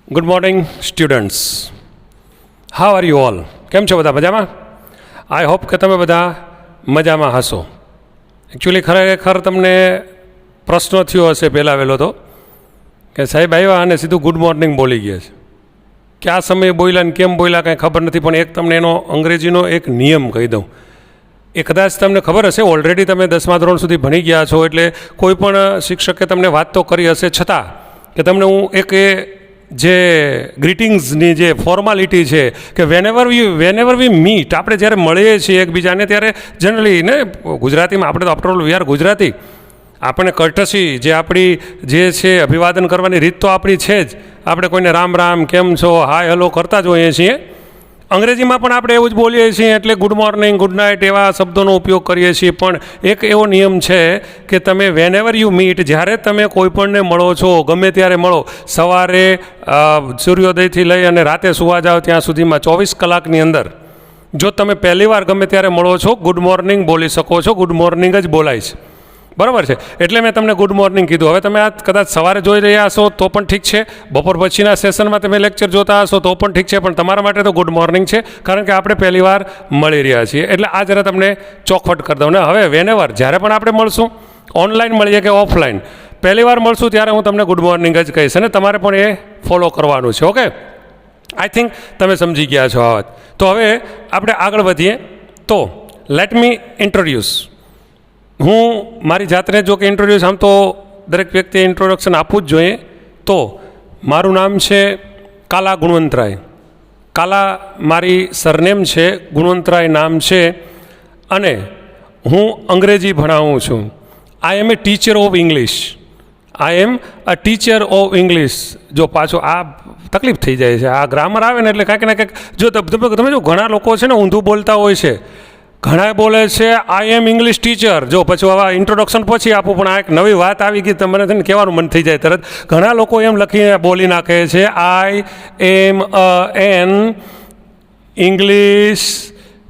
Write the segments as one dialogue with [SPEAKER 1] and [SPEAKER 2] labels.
[SPEAKER 1] Good morning students. How are you all? કેમ છો બધા? મજામાં? આઈ હોપ કે તમે બધા મજામાં હશો. એકચ્યુઅલી ખરેખર તમને પ્રશ્ન થયો હશે પહેલાં વહેલો તો કે સાહેબ આવ્યા અને સીધું ગુડ મોર્નિંગ બોલી ગયા છે. કયા સમયે બોલ્યા ને કેમ બોલ્યા કાંઈ ખબર નથી, પણ એક તમને એનો અંગ્રેજીનો એક નિયમ કહી દઉં. એ કદાચ તમને ખબર હશે, ઓલરેડી તમે 10મા ધોરણ સુધી ભણી ગયા છો, એટલે કોઈ પણ શિક્ષકે તમને વાત તો કરી હશે, છતાં કે તમને હું એક એ જે ગ્રીટિંગ્સની જે ફોર્માલિટી છે કે વેનેવર વી મીટ, આપણે જ્યારે મળીએ છીએ એકબીજાને ત્યારે જનરલી ને ગુજરાતીમાં આપણે તો after all we are Gujarati, આપણને કર્ટસી જે આપણી જે છે અભિવાદન કરવાની રીત તો આપણી છે જ. આપણે કોઈને રામ રામ, કેમ છો, હાય હેલો કરતા જ હોઈએ છીએ. અંગ્રેજીમાં પણ આપણે એવું જ બોલીએ છીએ, એટલે ગુડ મોર્નિંગ, ગુડ નાઇટ એવા શબ્દોનો ઉપયોગ કરીએ છીએ. પણ એક એવો નિયમ છે કે તમે વેનેવર યુ મીટ, જ્યારે તમે કોઈપણને મળો છો, ગમે ત્યારે મળો, સવારે સૂર્યોદયથી લઈ અને રાતે સુવા જાઓ ત્યાં સુધીમાં 24 કલાકની અંદર જો તમે પહેલી વાર ગમે ત્યારે મળો છો, ગુડ મોર્નિંગ બોલી શકો છો. ગુડ મોર્નિંગ જ બોલાય છે, બરાબર છે? એટલે મેં તમને ગુડ મોર્નિંગ કીધું. હવે તમે આ કદાચ સવારે જોઈ રહ્યા હશો તો પણ ઠીક છે, બપોર પછીના સેશનમાં તમે લેક્ચર જોતા હશો તો પણ ઠીક છે, પણ તમારા માટે તો ગુડ મોર્નિંગ છે, કારણ કે આપણે પહેલી વાર મળી રહ્યા છીએ. એટલે આ જરા તમને ચોખવટ કરી દઉં ને. હવે વેનેવર જ્યારે પણ આપણે મળશું, ઓનલાઈન મળીએ કે ઓફલાઈન, પહેલી વાર મળશું ત્યારે હું તમને ગુડ મોર્નિંગ જ કહીશ, અને તમારે પણ એ ફોલો કરવાનું છે. ઓકે, આઈ થિંક તમે સમજી ગયા છો આ વાત. તો હવે આપણે આગળ વધીએ. તો લેટ મી ઇન્ટ્રોડ્યુસ. હું મારી જાતને જો કે ઇન્ટ્રોડ્યુસ, આમ તો દરેક વ્યક્તિએ ઇન્ટ્રોડક્શન આપવું જ જોઈએ. તો મારું નામ છે કાલા ગુણવંતરાય. કાલા મારી સરનેમ છે, ગુણવંતરાય નામ છે, અને હું અંગ્રેજી ભણાવું છું. I am a teacher of English. I am a teacher of English. જો પાછું આ તકલીફ થઈ જાય છે, આ ગ્રામર આવે ને એટલે કાંઈક ને કાંઈક. જો તમે જો ઘણા લોકો છે ને ઊંધું બોલતા હોય છે, ઘણા બોલે છે આઈ એમ ઇંગ્લિશ ટીચર. જો પછી હવે ઇન્ટ્રોડક્શન પછી આપું, પણ આ એક નવી વાત આવી ગઈ, તમને છે ને કહેવાનું મન થઈ જાય તરત. ઘણા લોકો એમ લખીને બોલી નાખે છે આઈ એમ એન ઇંગ્લિશ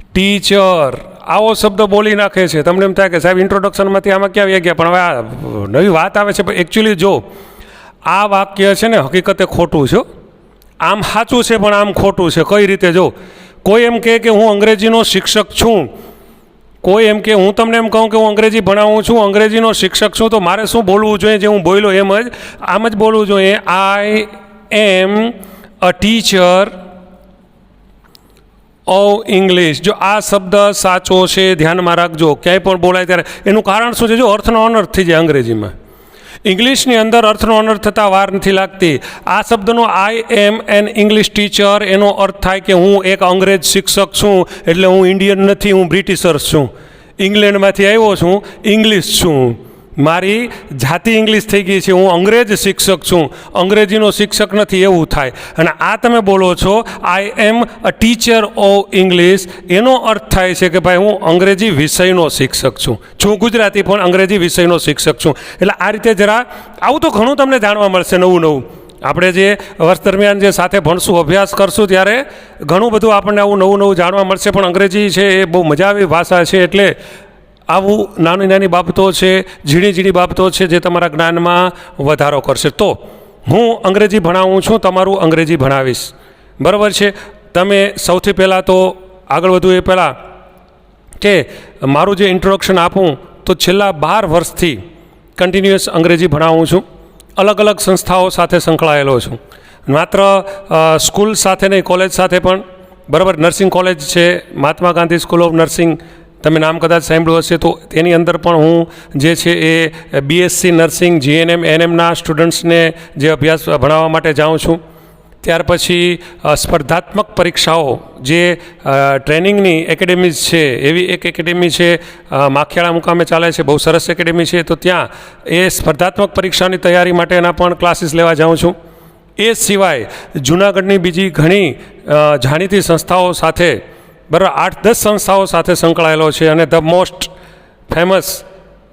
[SPEAKER 1] ટીચર, આવો શબ્દ બોલી નાખે છે. તમને એમ થાય કે સાહેબ ઇન્ટ્રોડક્શનમાંથી આમાં ક્યાં આવી ગયા, પણ હવે આ નવી વાત આવે છે. પણ એકચ્યુઅલી જો આ વાક્ય છે ને હકીકતે ખોટું છે. આમ સાચું છે પણ આમ ખોટું છે. કઈ રીતે? જો કોઈ એમ કહે કે હું અંગ્રેજીનો શિક્ષક છું, કોઈ એમ કે હું તમને એમ કહું કે હું અંગ્રેજી ભણાવું છું, અંગ્રેજીનો શિક્ષક છું, તો મારે શું બોલવું જોઈએ? જે હું બોલ્યો એમ જ, આમ જ બોલવું જોઈએ. આઈ am a teacher of English. જો આ શબ્દ સાચો છે, ધ્યાનમાં રાખજો. ક્યાંય પણ બોલાય ત્યારે એનું કારણ શું છે? જો અર્થનો અનર્થ થઈ જાય અંગ્રેજીમાં. ઇંગ્લિશની અંદર અર્થનો અનર્થ થતાં વાર નથી લાગતી. આ શબ્દનો આઈ એમ એન ઇંગ્લિશ ટીચર, એનો અર્થ થાય કે હું એક અંગ્રેજ શિક્ષક છું, એટલે હું ઇન્ડિયન નથી, હું બ્રિટિશર છું, ઇંગ્લેન્ડમાંથી આવ્યો છું, ઇંગ્લિશ છું, મારી જાતિ ઇંગ્લિશ થઈ ગઈ છે, હું અંગ્રેજ શિક્ષક છું, અંગ્રેજીનો શિક્ષક નથી, એવું થાય. અને આ તમે બોલો છો આઈ am a teacher of English, એનો અર્થ થાય છે કે ભાઈ હું અંગ્રેજી વિષયનો શિક્ષક છું ગુજરાતી પણ અંગ્રેજી વિષયનો શિક્ષક છું. એટલે આ રીતે જરા આવું તો ઘણું તમને જાણવા મળશે, નવું નવું. આપણે જે વર્ષ દરમિયાન જે સાથે ભણશું, અભ્યાસ કરશું, ત્યારે ઘણું બધું આપણને આવું નવું નવું જાણવા મળશે. પણ અંગ્રેજી છે એ બહુ મજા આવી ભાષા છે, એટલે આવું નાની નાની બાબતો છે, ઝીણી ઝીણી બાબતો છે જે તમારા જ્ઞાનમાં વધારો કરશે. તો હું અંગ્રેજી ભણાવું છું, તમારું અંગ્રેજી ભણાવીશ, બરાબર છે? તમે સૌથી પહેલાં તો આગળ વધું એ પહેલાં કે મારું જે ઇન્ટ્રોડક્શન આપું, તો છેલ્લા 12 વર્ષથી કન્ટિન્યુઅસ અંગ્રેજી ભણાવું છું. અલગ અલગ સંસ્થાઓ સાથે સંકળાયેલો છું, માત્ર સ્કૂલ સાથે નહીં, કોલેજ સાથે પણ. બરાબર? નર્સિંગ કોલેજ છે, Mahatma Gandhi school of nursing, તમે નામ કદાચ સાંભળ્યું હશે. તો તેની અંદર પણ હું જે છે એ બીએસસી નર્સિંગ, જીએનએમ, એનએમના સ્ટુડન્ટ્સને જે અભ્યાસ ભણાવવા માટે જાઉં છું. ત્યાર પછી સ્પર્ધાત્મક પરીક્ષાઓ જે ટ્રેનિંગની એકેડેમીઝ છે, એવી એક એકેડેમી છે માખિયાળા મુકામે ચાલે છે, બહુ સરસ એકેડેમી છે. તો ત્યાં એ સ્પર્ધાત્મક પરીક્ષાની તૈયારી માટેના પણ ક્લાસીસ લેવા જાઉં છું. એ સિવાય જૂનાગઢની બીજી ઘણી જાણીતી સંસ્થાઓ સાથે, બરાબર, 8-10 સંસ્થાઓ સાથે સંકળાયેલો છે. અને the most famous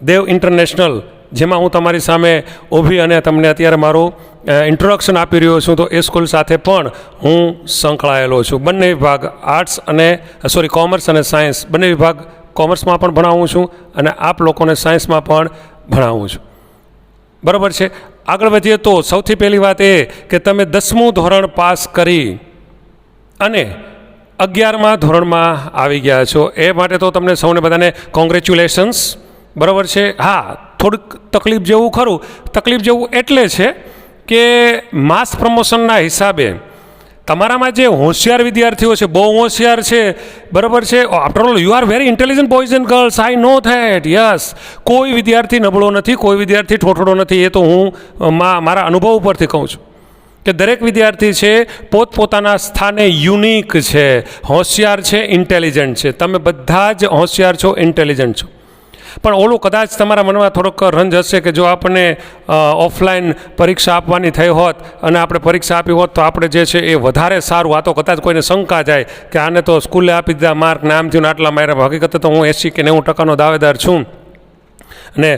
[SPEAKER 1] Dev international, જેમાં હું તમારી સામે ઊભી અને તમને અત્યારે મારું ઇન્ટ્રોડક્શન આપી રહ્યો છું, તો એ સ્કૂલ સાથે પણ હું સંકળાયેલો છું. બંને વિભાગ, આર્ટ્સ અને કોમર્સ અને સાયન્સ, બંને વિભાગ, કોમર્સમાં પણ ભણાવું છું અને આપ લોકોને સાયન્સમાં પણ ભણાવું છું. બરાબર છે. આગળ વધીએ તો સૌથી પહેલી વાત એ કે તમે 10મું ધોરણ પાસ કરી અને 11મા ધોરણમાં આવી ગયા છો, એ માટે તો તમને સૌને બધાને કોંગ્રેચ્યુલેશન્સ. બરાબર છે. હા, થોડુંક તકલીફ જેવું ખરું. તકલીફ જેવું એટલે છે કે માસ પ્રમોશનના હિસાબે તમારામાં જે હોશિયાર વિદ્યાર્થીઓ છે, બહુ હોશિયાર છે, બરાબર છે, after all you are very intelligent boys and girls, I know that. Yes, કોઈ વિદ્યાર્થી નબળો નથી, કોઈ વિદ્યાર્થી ઠોઠડો નથી. એ તો હું મારા અનુભવ ઉપરથી કહું છું કે દરેક વિદ્યાર્થી છે પોતપોતાના સ્થાને યુનિક છે, હોશિયાર છે, ઇન્ટેલિજન્ટ છે. તમે બધા જ હોશિયાર છો, ઇન્ટેલિજન્ટ છો. પણ ઓલું કદાચ તમારા મનમાં થોડોક રંજ હશે કે જો આપણને ઓફલાઈન પરીક્ષા આપવાની થઈ હોત અને આપણે પરીક્ષા આપી હોત તો આપણે જે છે એ વધારે સારું. આ તો કદાચ કોઈને શંકા જાય કે આને તો સ્કૂલે આપી દીધા માર્ક ને આમ થયું ને આટલા માર્યા. હકીકતે તો હું 80 કે 90% દાવેદાર છું અને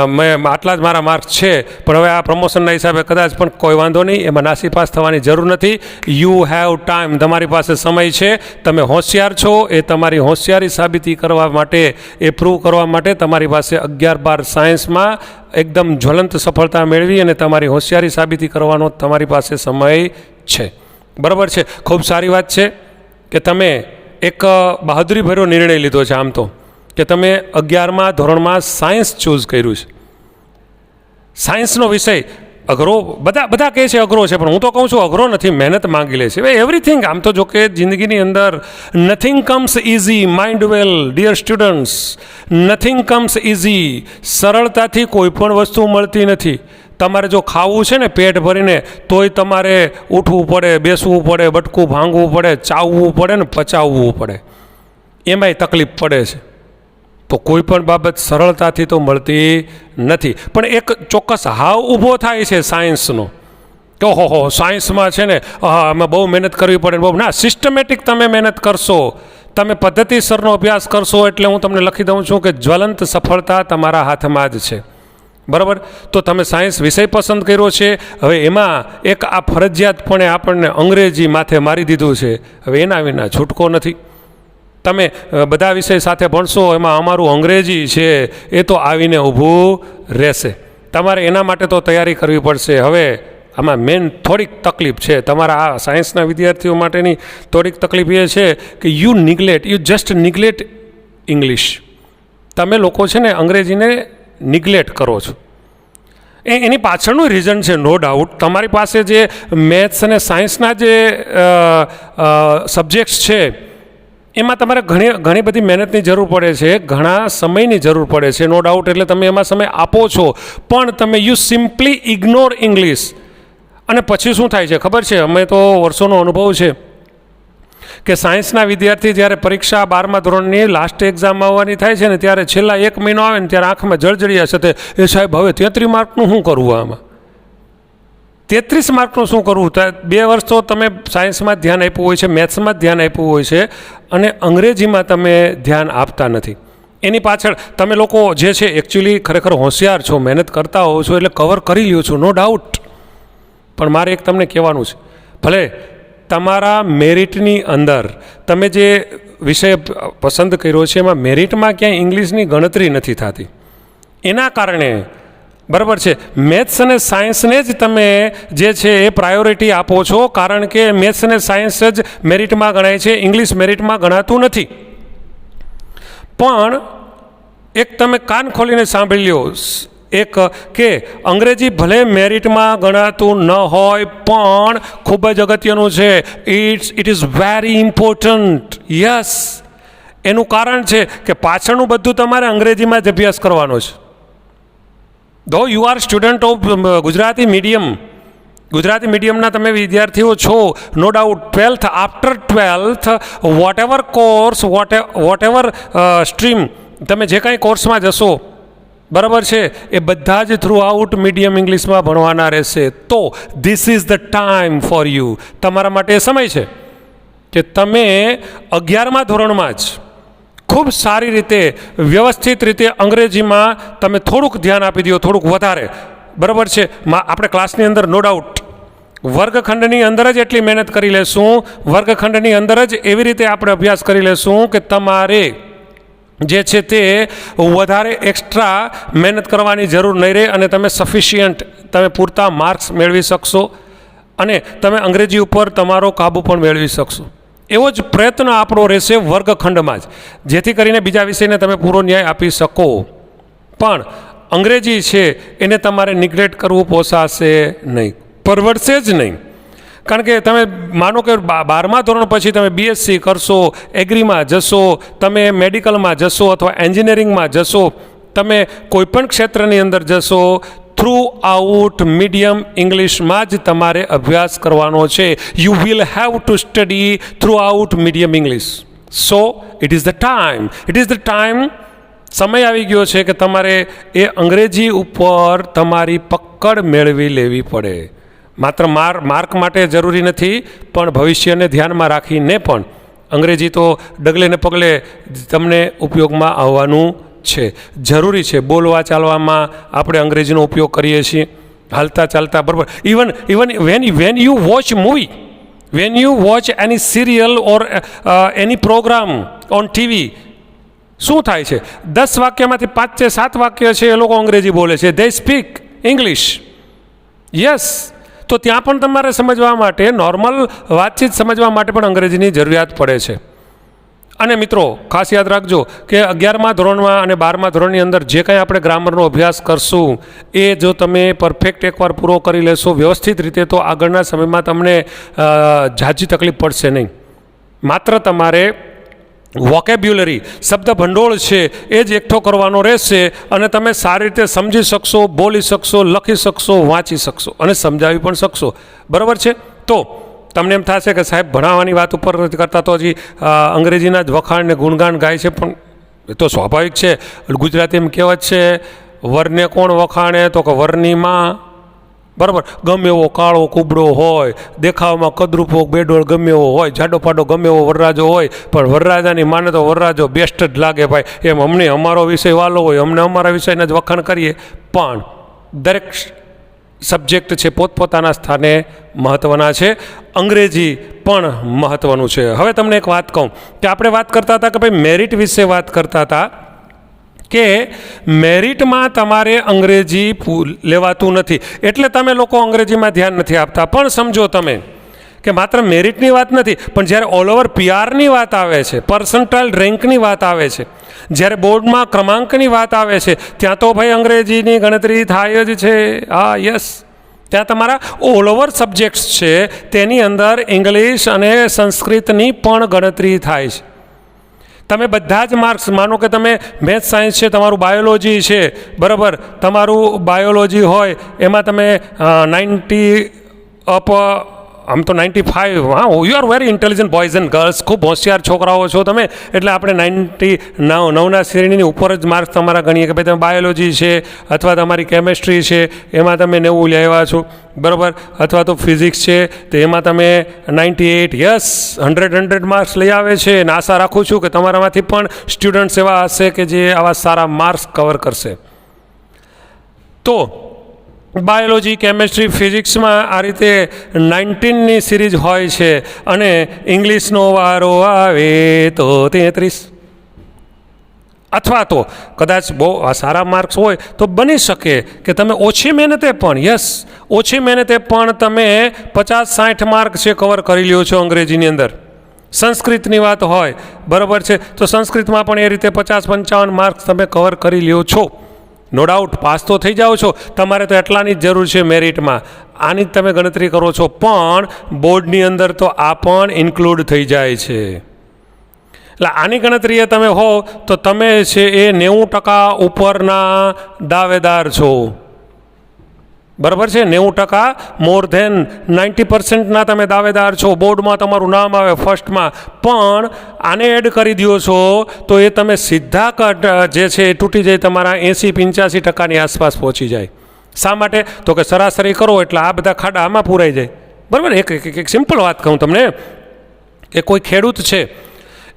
[SPEAKER 1] મેં આટલા જ મારા માર્ક્સ છે. પણ હવે આ પ્રમોશનના હિસાબે કદાચ પણ કોઈ વાંધો નહીં, એમાં નાસીપાસ થવાની જરૂર નથી. યુ હેવ ટાઈમ, તમારી પાસે સમય છે. તમે હોશિયાર છો, એ તમારી હોશિયારી સાબિતી કરવા માટે, એ પ્રૂવ કરવા માટે તમારી પાસે 11-12 સાયન્સમાં એકદમ જ્વલંત સફળતા મેળવી અને તમારી હોશિયારી સાબિતી કરવાનો તમારી પાસે સમય છે. બરાબર છે. ખૂબ સારી વાત છે કે તમે એક બહાદુરીભર્યો નિર્ણય લીધો છે આમ તો, કે તમે 11મા ધોરણમાં સાયન્સ ચૂઝ કર્યું છે. સાયન્સનો વિષય અઘરો, બધા કહે છે અઘરો છે, પણ હું તો કહું છું અઘરો નથી, મહેનત માંગી લે છે. એવરીથિંગ, આમ તો જો કે જિંદગીની અંદર nothing comes easy, mind well dear students, nothing comes easy. સરળતાથી કોઈ પણ વસ્તુ મળતી નથી. તમારે જો ખાવું છે ને પેટ ભરીને, તોય તમારે ઉઠવું પડે, બેસવું પડે, બટકું ભાંગવું પડે, ચાવવું પડે ને પચાવવું પડે, એમાંય તકલીફ પડે છે. તો કોઈ પણ બાબત સરળતાથી તો મળતી નથી. પણ એક ચોક્કસ હાવ ઊભો થાય છે સાયન્સનો કે ઓહો સાયન્સમાં છે ને આમાં બહુ મહેનત કરવી પડે. બહુ ના, સિસ્ટમેટિક તમે મહેનત કરશો, તમે પદ્ધતિસરનો અભ્યાસ કરશો એટલે હું તમને લખી દઉં છું કે જ્વલંત સફળતા તમારા હાથમાં જ છે. બરાબર. તો તમે સાયન્સ વિષય પસંદ કર્યો છે. હવે એમાં એક આ ફરજિયાતપણે આપણને અંગ્રેજી માથે મારી દીધું છે. હવે એના વિના છૂટકો નથી. તમે બધા વિષય સાથે ભણશો, એમાં અમારું અંગ્રેજી છે એ તો આવીને ઊભું રહેશે. તમારે એના માટે તો તૈયારી કરવી પડશે. હવે આમાં મેન થોડીક તકલીફ છે તમારા આ સાયન્સના વિદ્યાર્થીઓ માટેની. થોડીક તકલીફ એ છે કે યુ જસ્ટ નિગ્લેક્ટ ઇંગ્લિશ. તમે લોકો છે ને અંગ્રેજીને નિગ્લેક્ટ કરો છો. એની પાછળનું રીઝન છે નો ડાઉટ. તમારી પાસે જે મેથ્સ અને સાયન્સના જે સબ્જેક્ટ્સ છે એમાં તમારે ઘણી બધી મહેનતની જરૂર પડે છે, ઘણા સમયની જરૂર પડે છે, નો ડાઉટ. એટલે તમે એમાં સમય આપો છો, પણ તમે યુ સિમ્પલી ઇગ્નોર ઇંગ્લિશ. અને પછી શું થાય છે ખબર છે? અમે તો વર્ષોનો અનુભવ છે કે સાયન્સના વિદ્યાર્થી જ્યારે પરીક્ષા 12મા ધોરણની લાસ્ટ એક્ઝામ આવવાની થાય છે ને, ત્યારે છેલ્લા 1 મહિનો આવે ને ત્યારે આંખમાં જળજળિયા સાથે એ સાહેબ હવે 33 માર્કનું શું કરવું? આમાં 33 માર્કનું શું કરવું? 2 વર્ષ તો તમે સાયન્સમાં ધ્યાન આપ્યું હોય છે, મેથ્સમાં જ ધ્યાન આપ્યું હોય છે, અને અંગ્રેજીમાં તમે ધ્યાન આપતા નથી. એની પાછળ તમે લોકો જે છે એકચ્યુઅલી ખરેખર હોશિયાર છો, મહેનત કરતા હોવ છો એટલે કવર કરી લ્યો છો, નો ડાઉટ. પણ મારે એક તમને કહેવાનું છે, ભલે તમારા મેરિટની અંદર તમે જે વિષય પસંદ કર્યો છે એમાં મેરિટમાં ક્યાંય ઇંગ્લિશની ગણતરી નથી થતી. એના કારણે બરાબર છે મેથ્સ અને સાયન્સને જ તમે જે છે એ પ્રાયોરિટી આપો છો, કારણ કે મેથ્સ અને સાયન્સ જ મેરિટમાં ગણાય છે, ઇંગ્લિશ મેરિટમાં ગણાતું નથી. પણ એક તમે કાન ખોલીને સાંભળી લો, એક કે અંગ્રેજી ભલે મેરિટમાં ગણાતું ન હોય પણ ખૂબ જ અગત્યનું છે. It is very important. Yes, એનું કારણ છે કે પાછળનું બધું તમારે અંગ્રેજીમાં જ અભ્યાસ કરવાનો છે. ધો you are student of Gujarati મીડિયમના તમે વિદ્યાર્થીઓ છો, no doubt. 12th, after 12th, whatever stream તમે જે કાંઈ કોર્સમાં જશો, બરાબર છે, એ બધા જ થ્રુ આઉટ મીડિયમ ઇંગ્લિશમાં ભણવાના રહેશે. તો this is the time for you. તમારા માટે એ સમય છે કે તમે 11મા ધોરણમાં જ ખૂબ સારી રીતે વ્યવસ્થિત રીતે અંગ્રેજીમાં તમે થોડુંક ધ્યાન આપી દો, થોડુંક વધારે. બરાબર છે. આપણે ક્લાસની અંદર નો ડાઉટ વર્ગખંડની અંદર જ એટલી મહેનત કરી લેશું, વર્ગખંડની અંદર જ એવી રીતે આપણે અભ્યાસ કરી લેશું કે તમારે જે છે તે વધારે એક્સ્ટ્રા મહેનત કરવાની જરૂર નહીં રહે અને તમે સફિશિયન્ટ તમે પૂરતા માર્ક્સ મેળવી શકશો અને તમે અંગ્રેજી ઉપર તમારો કાબુ પણ મેળવી શકશો. એવો જ પ્રયત્ન આપણો રહેશે વર્ગખંડમાં જ, જેથી કરીને બીજા વિષયને તમે પૂરો ન્યાય આપી શકો. પણ અંગ્રેજી છે એને તમારે નિગ્લેક્ટ કરવું પોસાશે નહીં, પરવડશે જ નહીં. કારણ કે તમે માનો કે 12મા ધોરણ પછી તમે બીએસસી કરશો, એગ્રીમાં જશો, તમે મેડિકલમાં જશો અથવા એન્જિનિયરિંગમાં જશો, તમે કોઈપણ ક્ષેત્રની અંદર જશો, થ્રુ આઉટ મીડિયમ ઇંગ્લિશમાં જ તમારે અભ્યાસ કરવાનો છે. You will have to study through out medium English. So it is the time સમય આવી ગયો છે કે તમારે એ અંગ્રેજી ઉપર તમારી પકડ મેળવી લેવી પડે. માત્ર માર્ક માટે જરૂરી નથી, પણ ભવિષ્યને ધ્યાનમાં રાખીને પણ અંગ્રેજી તો ડગલે ને પગલે તમને ઉપયોગમાં આવવાનું છે. જરૂરી છે. બોલવા ચાલવામાં આપણે અંગ્રેજીનો ઉપયોગ કરીએ છીએ, હાલતા ચાલતા, બરાબર. Even when you watch movie, when you watch any serial or any programme on TV, શું થાય છે? 10 વાક્યમાંથી 5 કે 7 વાક્ય છે એ લોકો અંગ્રેજી બોલે છે. દે સ્પીક ઇંગ્લિશ. યસ. તો ત્યાં પણ તમારે સમજવા માટે, નોર્મલ વાતચીત સમજવા માટે પણ અંગ્રેજીની જરૂરિયાત પડે છે. અને મિત્રો ખાસ યાદ રાખજો કે 11મા ધોરણમાં અને 12મા ધોરણની અંદર જે કંઈ આપણે ગ્રામરનો અભ્યાસ કરશું એ જો તમે પરફેક્ટ એકવાર પૂરો કરી લેશો વ્યવસ્થિત રીતે, તો આગળના સમયમાં તમને ઝાઝી તકલીફ પડશે નહીં. માત્ર તમારે વોકેબ્યુલરી, શબ્દ ભંડોળ છે એ જ એકઠો કરવાનો રહેશે અને તમે સારી રીતે સમજી શકશો, બોલી શકશો, લખી શકશો, વાંચી શકશો અને સમજાવી પણ શકશો. બરાબર છે? તો તમને એમ થશે કે સાહેબ ભણાવવાની વાત ઉપર કરતાં તો હજી અંગ્રેજીના જ વખાણ ને ગુણગાન ગાય છે, પણ એ તો સ્વાભાવિક છે. ગુજરાતીમાં કહેવત છે, વરને કોણ વખાણે? તો કે વરની માં. બરાબર. ગમે એવો કાળો કુબડો હોય, દેખાવમાં કદરૂપો બેડોળ ગમે એવો હોય, જાડો પાડો ગમે એવો વરરાજો હોય, પણ વરરાજાની માને તો વરરાજો બેસ્ટ જ લાગે ભાઈ. એમ અમને અમારો વિષય વાલો હોય, અમને અમારા વિષયના જ વખાણ કરીએ. પણ દરેક સબ્જેક્ટ છે પોતપોતાના સ્થાને મહત્ત્વના છે. અંગ્રેજી પણ મહત્ત્વનું છે. હવે તમને એક વાત કહું કે આપણે વાત કરતા હતા કે ભાઈ મેરિટ વિશે વાત કરતા હતા કે મેરિટમાં તમારે અંગ્રેજી લેવાતું નથી, એટલે તમે લોકો અંગ્રેજીમાં ધ્યાન નથી આપતા. પણ સમજો તમે કે માત્ર મેરિટની વાત નથી, પણ જ્યારે ઓલ ઓવર પીઆરની વાત આવે છે, પર્સન્ટાઇલ રેન્કની વાત આવે છે, જ્યારે બોર્ડમાં ક્રમાંકની વાત આવે છે, ત્યાં તો ભાઈ અંગ્રેજીની ગણતરી થાય જ છે. હા, યસ. ત્યાં તમારા ઓલ ઓવર સબ્જેક્ટ્સ છે તેની અંદર ઇંગ્લિશ અને સંસ્કૃતની પણ ગણતરી થાય છે. તમે બધા જ માર્ક્સ, માનો કે તમે મેથ્સ સાયન્સ છે, તમારું બાયોલોજી છે, બરાબર, તમારું બાયોલોજી હોય એમાં તમે 90 અપ, આમ તો 95, હા, you are very intelligent boys and girls, ખૂબ હોશિયાર છોકરાઓ છો તમે, એટલે આપણે 99ના શ્રેણીની ઉપર જ માર્ક્સ તમારા ગણીએ કે ભાઈ તમે બાયોલોજી છે અથવા તમારી કેમેસ્ટ્રી છે એમાં તમે 90 લેવા છો, બરાબર, અથવા તો ફિઝિક્સ છે તો એમાં તમે 98. યસ, 100 માર્ક્સ લઈ આવે છે. અને આશા રાખું છું કે તમારામાંથી પણ સ્ટુડન્ટ્સ એવા હશે કે જે આવા સારા માર્ક્સ કવર કરશે. તો બાયોલોજી, કેમેસ્ટ્રી, ફિઝિક્સમાં આ રીતે 19ની સિરીઝ હોય છે અને ઇંગ્લિશનો વારો આવે તો 33. અથવા તો કદાચ બહુ સારા માર્ક્સ હોય તો બની શકે કે તમે ઓછી મહેનતે પણ, યસ, ઓછી મહેનતે પણ તમે 50-60 માર્ક છે કવર કરી લ્યો છો અંગ્રેજીની અંદર. સંસ્કૃતની વાત હોય, બરાબર છે, તો સંસ્કૃતમાં પણ એ રીતે 50-55 માર્ક્સ તમે કવર કરી લ્યો છો. નો ડાઉટ પાસ તો થઈ જાઓ છો, તમારે તો એટલાની જ જરૂર છે મેરિટમાં, આની જ તમે ગણતરી કરો છો. પણ બોર્ડની અંદર તો આ પણ ઇન્ક્લુડ થઈ જાય છે. એટલે આની ગણતરીએ તમે હો તો તમે છે એ 90% ઉપરના દાવેદાર છો. બરાબર છે? 90%, મોર ધેન 90%ના તમે દાવેદાર છો. બોર્ડમાં તમારું નામ આવે ફર્સ્ટમાં, પણ આને એડ કરી દો છો તો એ તમે સીધા કટ જે છે એ તૂટી જાય, તમારા 80-85%ની આસપાસ પહોંચી જાય. શા માટે? તો કે સરાસરી કરો એટલે આ બધા ખાડા આમાં પૂરાઈ જાય. બરાબર. એક સિમ્પલ વાત કહું તમને કે કોઈ ખેડૂત છે,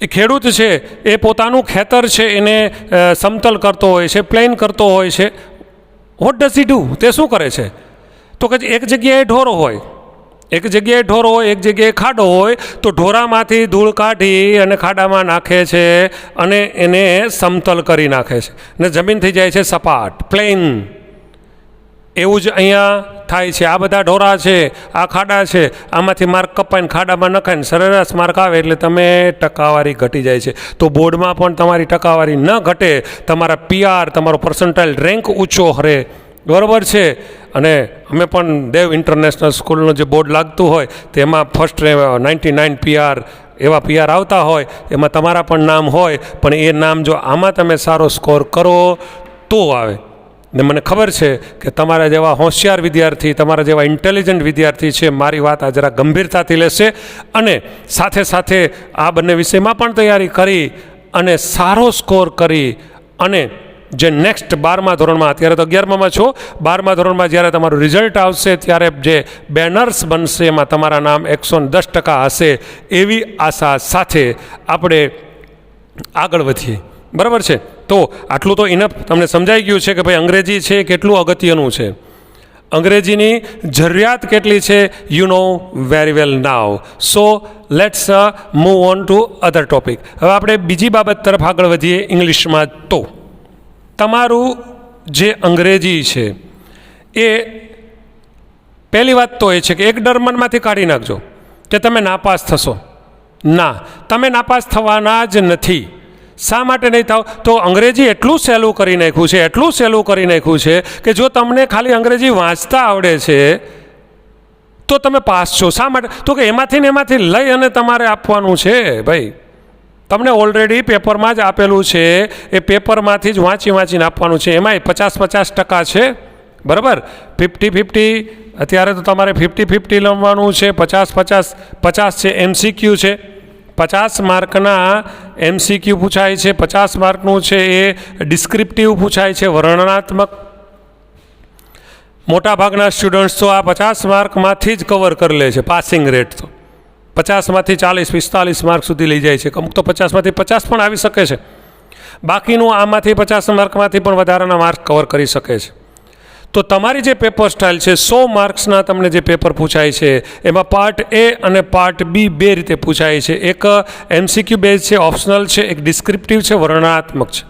[SPEAKER 1] એ ખેડૂત છે એ પોતાનું ખેતર છે એને સમતલ કરતો હોય છે, પ્લેન કરતો હોય છે. What does he do? તે શું કરે છે? તો કે એક જગ્યાએ ઢોરો હોય, એક જગ્યાએ ઢોર હોય, એક જગ્યાએ ખાડો હોય, તો ઢોરામાંથી ધૂળ કાઢી અને ખાડામાં નાખે છે અને એને સમતલ કરી નાખે છે ને જમીન થઈ જાય છે સપાટ, પ્લેન. એવું જ અહીંયા થાય છે. આ બધા ઢોરા છે, આ ખાડા છે, આમાંથી માર્ક કપાઈને ખાડામાં નખાઈને સરેરાશ માર્ક આવે એટલે તમે ટકાવારી ઘટી જાય છે. તો બોર્ડમાં પણ તમારી ટકાવારી ન ઘટે, તમારા પીઆર, તમારો પર્સન્ટાઇલ રેન્ક ઊંચો હરે, બરાબર છે. અને અમે પણ દેવ ઇન્ટરનેશનલ સ્કૂલનું જે બોર્ડ લાગતું હોય તેમાં ફર્સ્ટ 99 પીઆર એવા પીઆર આવતા હોય, એમાં તમારા પણ નામ હોય, પણ એ નામ જો આમાં તમે સારો સ્કોર કરો તો આવે. ને મને ખબર છે કે તમારા જેવા હોશિયાર વિદ્યાર્થી, તમારા જેવા ઇન્ટેલિજન્ટ વિદ્યાર્થી છે, મારી વાત આ જરા ગંભીરતાથી લેશે અને સાથે સાથે આ બંને વિષયમાં પણ તૈયારી કરી અને સારો સ્કોર કરી અને જે નેક્સ્ટ 12મા ધોરણમાં, અત્યારે તો 11મામાં છો, 12મા ધોરણમાં જ્યારે તમારું રિઝલ્ટ આવશે ત્યારે જે બેનર્સ બનશે એમાં તમારા નામ 110% હશે, એવી આશા સાથે આપણે આગળ વધીએ. બરાબર છે. તો આટલું તો ઇનફ તમને સમજાઈ ગયું છે કે ભાઈ અંગ્રેજી છે કેટલું અગત્યનું છે, અંગ્રેજીની જરૂરિયાત કેટલી છે, you know very well now. So let's move on to other topic. હવે આપણે બીજી બાબત તરફ આગળ વધીએ ઇંગ્લિશમાં. તો તમારું જે અંગ્રેજી છે એ પહેલી વાત તો એ છે કે એક ડર મનમાંથી કાઢી નાખજો કે તમે નાપાસ થશો. ના, તમે નાપાસ થવાના જ નથી. શા માટે નહીં થાવ? તો અંગ્રેજી એટલું સહેલું કરી નાખ્યું છે, એટલું સહેલું કરી નાખ્યું છે કે જો તમને ખાલી અંગ્રેજી વાંચતા આવડે છે તો તમે પાસ છો. શા માટે? તો કે એમાંથી ને એમાંથી લઈ અને તમારે આપવાનું છે. ભાઈ તમને ઓલરેડી પેપરમાં જ આપેલું છે, એ પેપરમાંથી જ વાંચીને આપવાનું છે. એમાંય 50-50% છે, બરાબર. 50-50 અત્યારે તો તમારે 50-50 લમવાનું છે. 50-50 છે MCQ છે, 50 માર્કના MCQ પૂછાય છે, 50 માર્કનું છે એ ડિસ્ક્રિપ્ટિવ પૂછાય છે, વર્ણનાત્મક. મોટાભાગના સ્ટુડન્ટ્સ તો આ 50 માર્કમાંથી જ કવર કરી લે છે. પાસિંગ રેટ તો 50માંથી 40-45 માર્ક સુધી લઈ જાય છે. અમુક તો 50માંથી 50 પણ આવી શકે છે. બાકીનું આમાંથી 50 માર્કમાંથી પણ વધારાના માર્ક કવર કરી શકે છે. તો તમારી જે પેપર સ્ટાઇલ છે, 100 માર્ક્સના તમને જે પેપર પૂછાય છે એમાં પાર્ટ એ અને પાર્ટ બી બે રીતે પૂછાય છે. એક MCQ બેઝ છે, ઓપ્શનલ છે, એક ડિસ્ક્રિપ્ટિવ છે, વર્ણનાત્મક છે.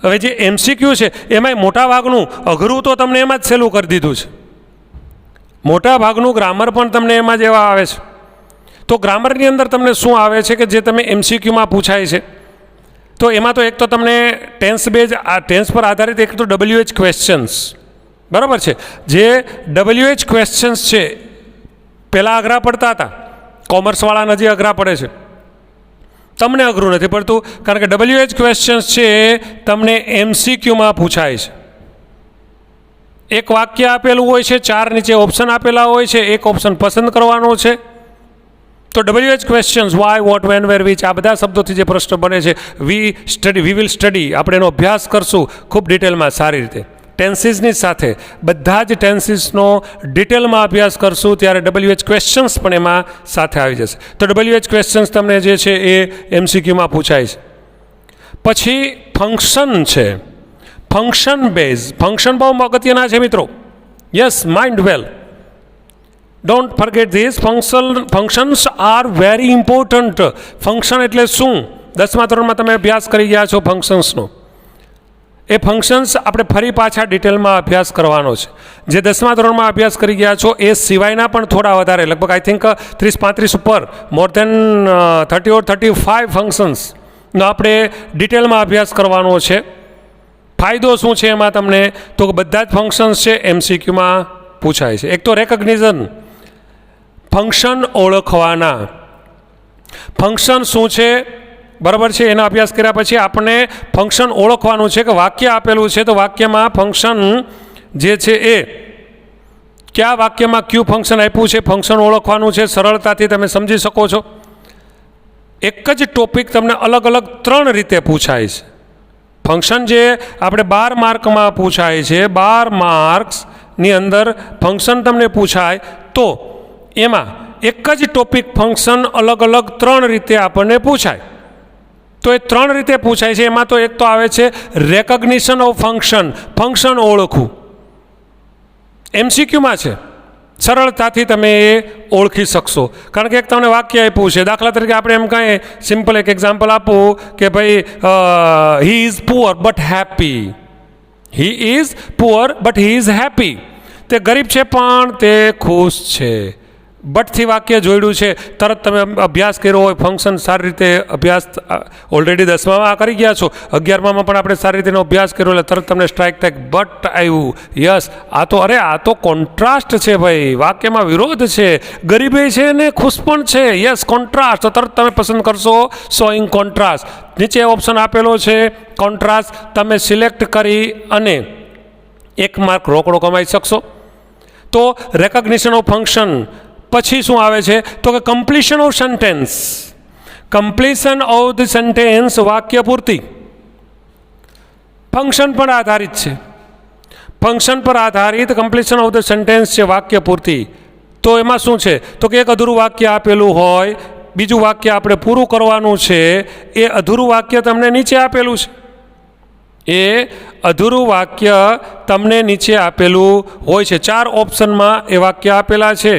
[SPEAKER 1] હવે જે MCQ છે એમાંય મોટા ભાગનું અઘરું તો તમને એમાં જ સહેલું કરી દીધું છે. મોટા ભાગનું ગ્રામર પણ તમને એમાં જ એવા આવે છે. તો ગ્રામરની અંદર તમને શું આવે છે કે જે તમે MCQમાં પૂછાય છે, તો એમાં તો એક તો તમને ટેન્સ બેઝ, આ ટેન્સ પર આધારિત એક તો WH ક્વેશ્ચન્સ, બરાબર છે. જે WH ક્વેશ્ચન્સ છે પહેલાં અઘરા પડતા હતા, કોમર્સવાળાને હજી અઘરા પડે છે. તમને અઘરું નથી પડતું કારણ કે WH ક્વેશ્ચન્સ છે તમને MCQમાં પૂછાય છે. એક વાક્ય આપેલું હોય છે, 4 નીચે ઓપ્શન આપેલા હોય છે, એક ઓપ્શન પસંદ કરવાનો છે. તો WH questions, why, what, when, where, which, આ બધા શબ્દોથી જે પ્રશ્ન બને છે, વી વિલ સ્ટડી, આપણે એનો અભ્યાસ કરશું ખૂબ ડિટેલમાં, સારી રીતે ટેન્સીસની સાથે બધા જ ટેન્સીસનો ડિટેલમાં અભ્યાસ કરશું, ત્યારે WH ક્વેશ્ચન્સ પણ એમાં સાથે આવી જશે. તો WH ક્વેશ્ચન્સ તમને જે છે એ MCQમાં પૂછાય છે. પછી ફંક્શન છે, ફંક્શન બેઝ. ફંક્શન બહુ અગત્યના છે મિત્રો. Yes, mind well, don't forget this. Functions are very important. Function એટલે શું? 10મા ધોરણમાં તમે અભ્યાસ કરી ગયા છો ફંક્શન્સનો. એ ફંક્શન્સ આપણે ફરી પાછા ડિટેલમાં અભ્યાસ કરવાનો છે. જે 10મા ધોરણમાં અભ્યાસ કરી ગયા છો એ સિવાયના પણ થોડા વધારે, લગભગ આઈ થિંક 30-35 ઉપર, મોર દેન 30 or 35 ફંક્શન્સનો આપણે ડિટેલમાં અભ્યાસ કરવાનો છે. ફાયદો શું છે એમાં તમને? તો બધા જ ફંક્શન્સ છે MCQમાં પૂછાય છે. એક તો રેકગ્નિઝન, ફંક્શન ઓળખવાના. ફંક્શન શું છે, બરાબર છે, એનો અભ્યાસ કર્યા પછી આપણે ફંક્શન ઓળખવાનું છે કે વાક્ય આપેલું છે તો વાક્યમાં ફંક્શન જે છે એ કયા વાક્યમાં કયું ફંક્શન આપ્યું છે, ફંક્શન ઓળખવાનું છે. સરળતાથી તમે સમજી શકો છો. એક જ ટોપિક તમને અલગ અલગ 3 રીતે પૂછાય છે. ફંક્શન જે આપણે 12 માર્કમાં પૂછાય છે, 12 માર્ક્સની અંદર ફંક્શન તમને પૂછાય, તો એમાં એક જ ટોપિક ફંક્શન અલગ અલગ 3 રીતે આપણને પૂછાય. તો એ 3 રીતે પૂછાય છે. એમાં તો એક તો આવે છે રેકગ્નિશન ઓફ ફંક્શન, ફંક્શન ઓળખવું, MCQમાં છે. સરળતાથી તમે એ ઓળખી શકશો. કારણ કે એક તમને વાક્ય આપ્યું છે, દાખલા તરીકે આપણે એમ કાંઈ સિમ્પલ એક એક્ઝામ્પલ આપું કે ભાઈ he is poor but happy. He is poor but he is happy. તે ગરીબ છે પણ તે ખુશ છે. બટથી વાક્ય જોડ્યું છે. તરત તમે અભ્યાસ કર્યો હોય, ફંક્શન સારી રીતે અભ્યાસ ઓલરેડી 10મામાં કરી ગયા છો, 11મામાં પણ આપણે સારી રીતેનો અભ્યાસ કર્યો એટલે તરત તમને સ્ટ્રાઇક થાય બટ આવ્યું. યસ, આ તો કોન્ટ્રાસ્ટ છે ભાઈ, વાક્યમાં વિરોધ છે. ગરીબે છે ને ખુશ પણ છે. Yes, contrast. તો તરત તમે પસંદ કરશો શોઈંગ કોન્ટ્રાસ્ટ. નીચે ઓપ્શન આપેલો છે કોન્ટ્રાસ્ટ, તમે સિલેક્ટ કરી અને 1 માર્ક રોકડો કમાઈ શકશો. તો રેકોગ્નિશન ઓફ ફંક્શન પછી શું આવે છે તો કે completion of sentence. Completion of the sentence વાક્ય પૂર્તિ. ફંક્શન પર આધારિત છે. ફંક્શન પર આધારિત કમ્પ્લીશન ઓફ ધ સેન્ટેન્સ છે વાક્ય પૂર્તિ. તો એમાં શું છે તો કે એક અધૂરું વાક્ય આપેલું હોય, બીજું વાક્ય આપણે પૂરું કરવાનું છે. એ અધૂરું વાક્ય તમને નીચે આપેલું છે. એ અધૂરું વાક્ય તમને નીચે આપેલું હોય છે. 4 ઓપ્શનમાં એ વાક્ય આપેલા છે.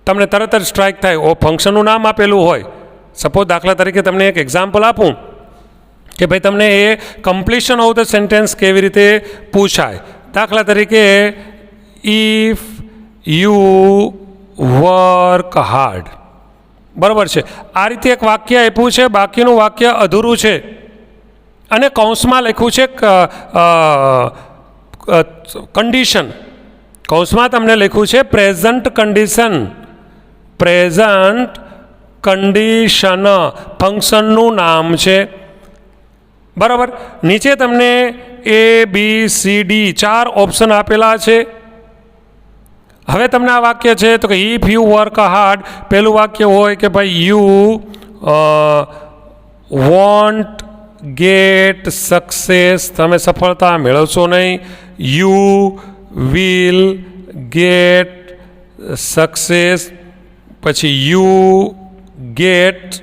[SPEAKER 1] તમને તરત જ સ્ટ્રાઇક થાય. ફંક્શનનું નામ આપેલું હોય. સપોઝ દાખલા તરીકે તમને એક એક્ઝામ્પલ આપું કે ભાઈ તમને એ કમ્પ્લીશન ઓફ ધ સેન્ટેન્સ કેવી રીતે પૂછાય. દાખલા તરીકે ઇફ યુ વર્ક હાર્ડ. બરાબર છે. આ રીતે એક વાક્ય આપ્યું છે, બાકીનું વાક્ય અધૂરું છે અને કૌંસમાં લખ્યું છે કન્ડિશન. કૌંસમાં તમને લખ્યું છે પ્રેઝન્ટ કન્ડિશન. પ્રેઝન્ટ કન્ડિશન ફંક્શનનું નામ છે. બરાબર. નીચે તમને ABCD 4 ઓપ્શન આપેલા છે. હવે તમને આ વાક્ય છે તો કે ઇફ યુ વર્ક હાર્ડ, પહેલું વાક્ય હોય કે ભાઈ યુ વોન્ટ ગેટ સક્સેસ, તમે સફળતા મેળવશો નહીં. You will get success. પછી યુ ગેટ,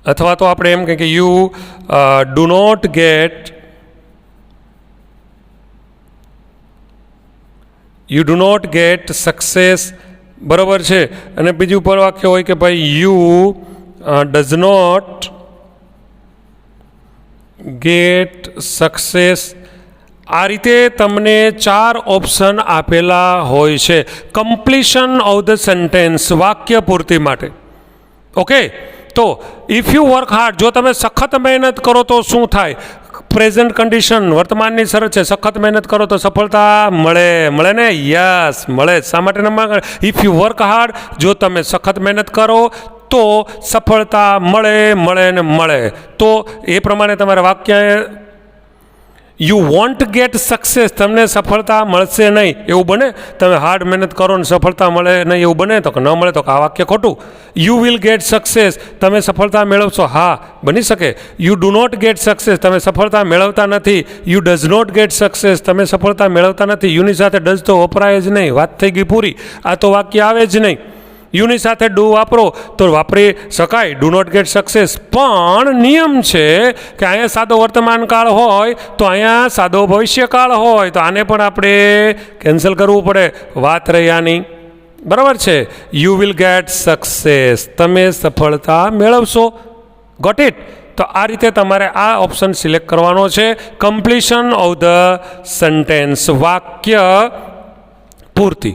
[SPEAKER 1] અથવા તો આપણે એમ કહીએ કે you do not get, you do not get success. બરાબર છે. અને બીજું પર વાક્ય હોય કે ભાઈ you does not get success. આ રીતે તમને 4 ઓપ્શન આપેલા હોય છે કમ્પ્લીશન ઓફ ધ સેન્ટેન્સ વાક્ય પૂર્તિ માટે. ઓકે. તો ઇફ યુ વર્ક હાર્ડ, જો તમે સખત મહેનત કરો તો શું થાય? પ્રેઝન્ટ કન્ડિશન વર્તમાનની શરત છે. સખત મહેનત કરો તો સફળતા મળે ને? યસ, મળે. શા માટે ન? ઇફ યુ વર્ક હાર્ડ, જો તમે સખત મહેનત કરો તો સફળતા મળે. તો એ પ્રમાણે તમારે વાક્ય યુ વોન્ટ ગેટ સક્સેસ, તમને સફળતા મળશે નહીં એવું બને? તમે હાર્ડ મહેનત કરો ને સફળતા મળે નહીં એવું બને? તો કે ન મળે તો આ વાક્ય ખોટું. યુ વિલ ગેટ સક્સેસ, તમે સફળતા મેળવશો. હા, બની શકે. You do not get success, તમે સફળતા મેળવતા નથી. You does not get success, તમે સફળતા મેળવતા નથી. યુની સાથે ડઝ તો વપરાય જ નહીં. વાત થઈ ગઈ પૂરી. આ તો વાક્ય આવે જ નહીં. યુની સાથે ડુ વાપરો તો વાપરી શકાય, ડુ નોટ ગેટ સક્સેસ. પણ નિયમ છે કે અહીંયા સાદો વર્તમાન કાળ હોય તો અહીંયા સાદો ભવિષ્યકાળ હોય, તો આને પણ આપણે કેન્સલ કરવું પડે. વાત રહી આની. બરાબર છે. યુ વિલ ગેટ સક્સેસ, તમે સફળતા મેળવશો. Got it? તો આ રીતે તમારે આ ઓપ્શન સિલેક્ટ કરવાનો છે. કમ્પ્લીશન ઓફ ધ સેન્ટેન્સ વાક્ય પૂર્તિ.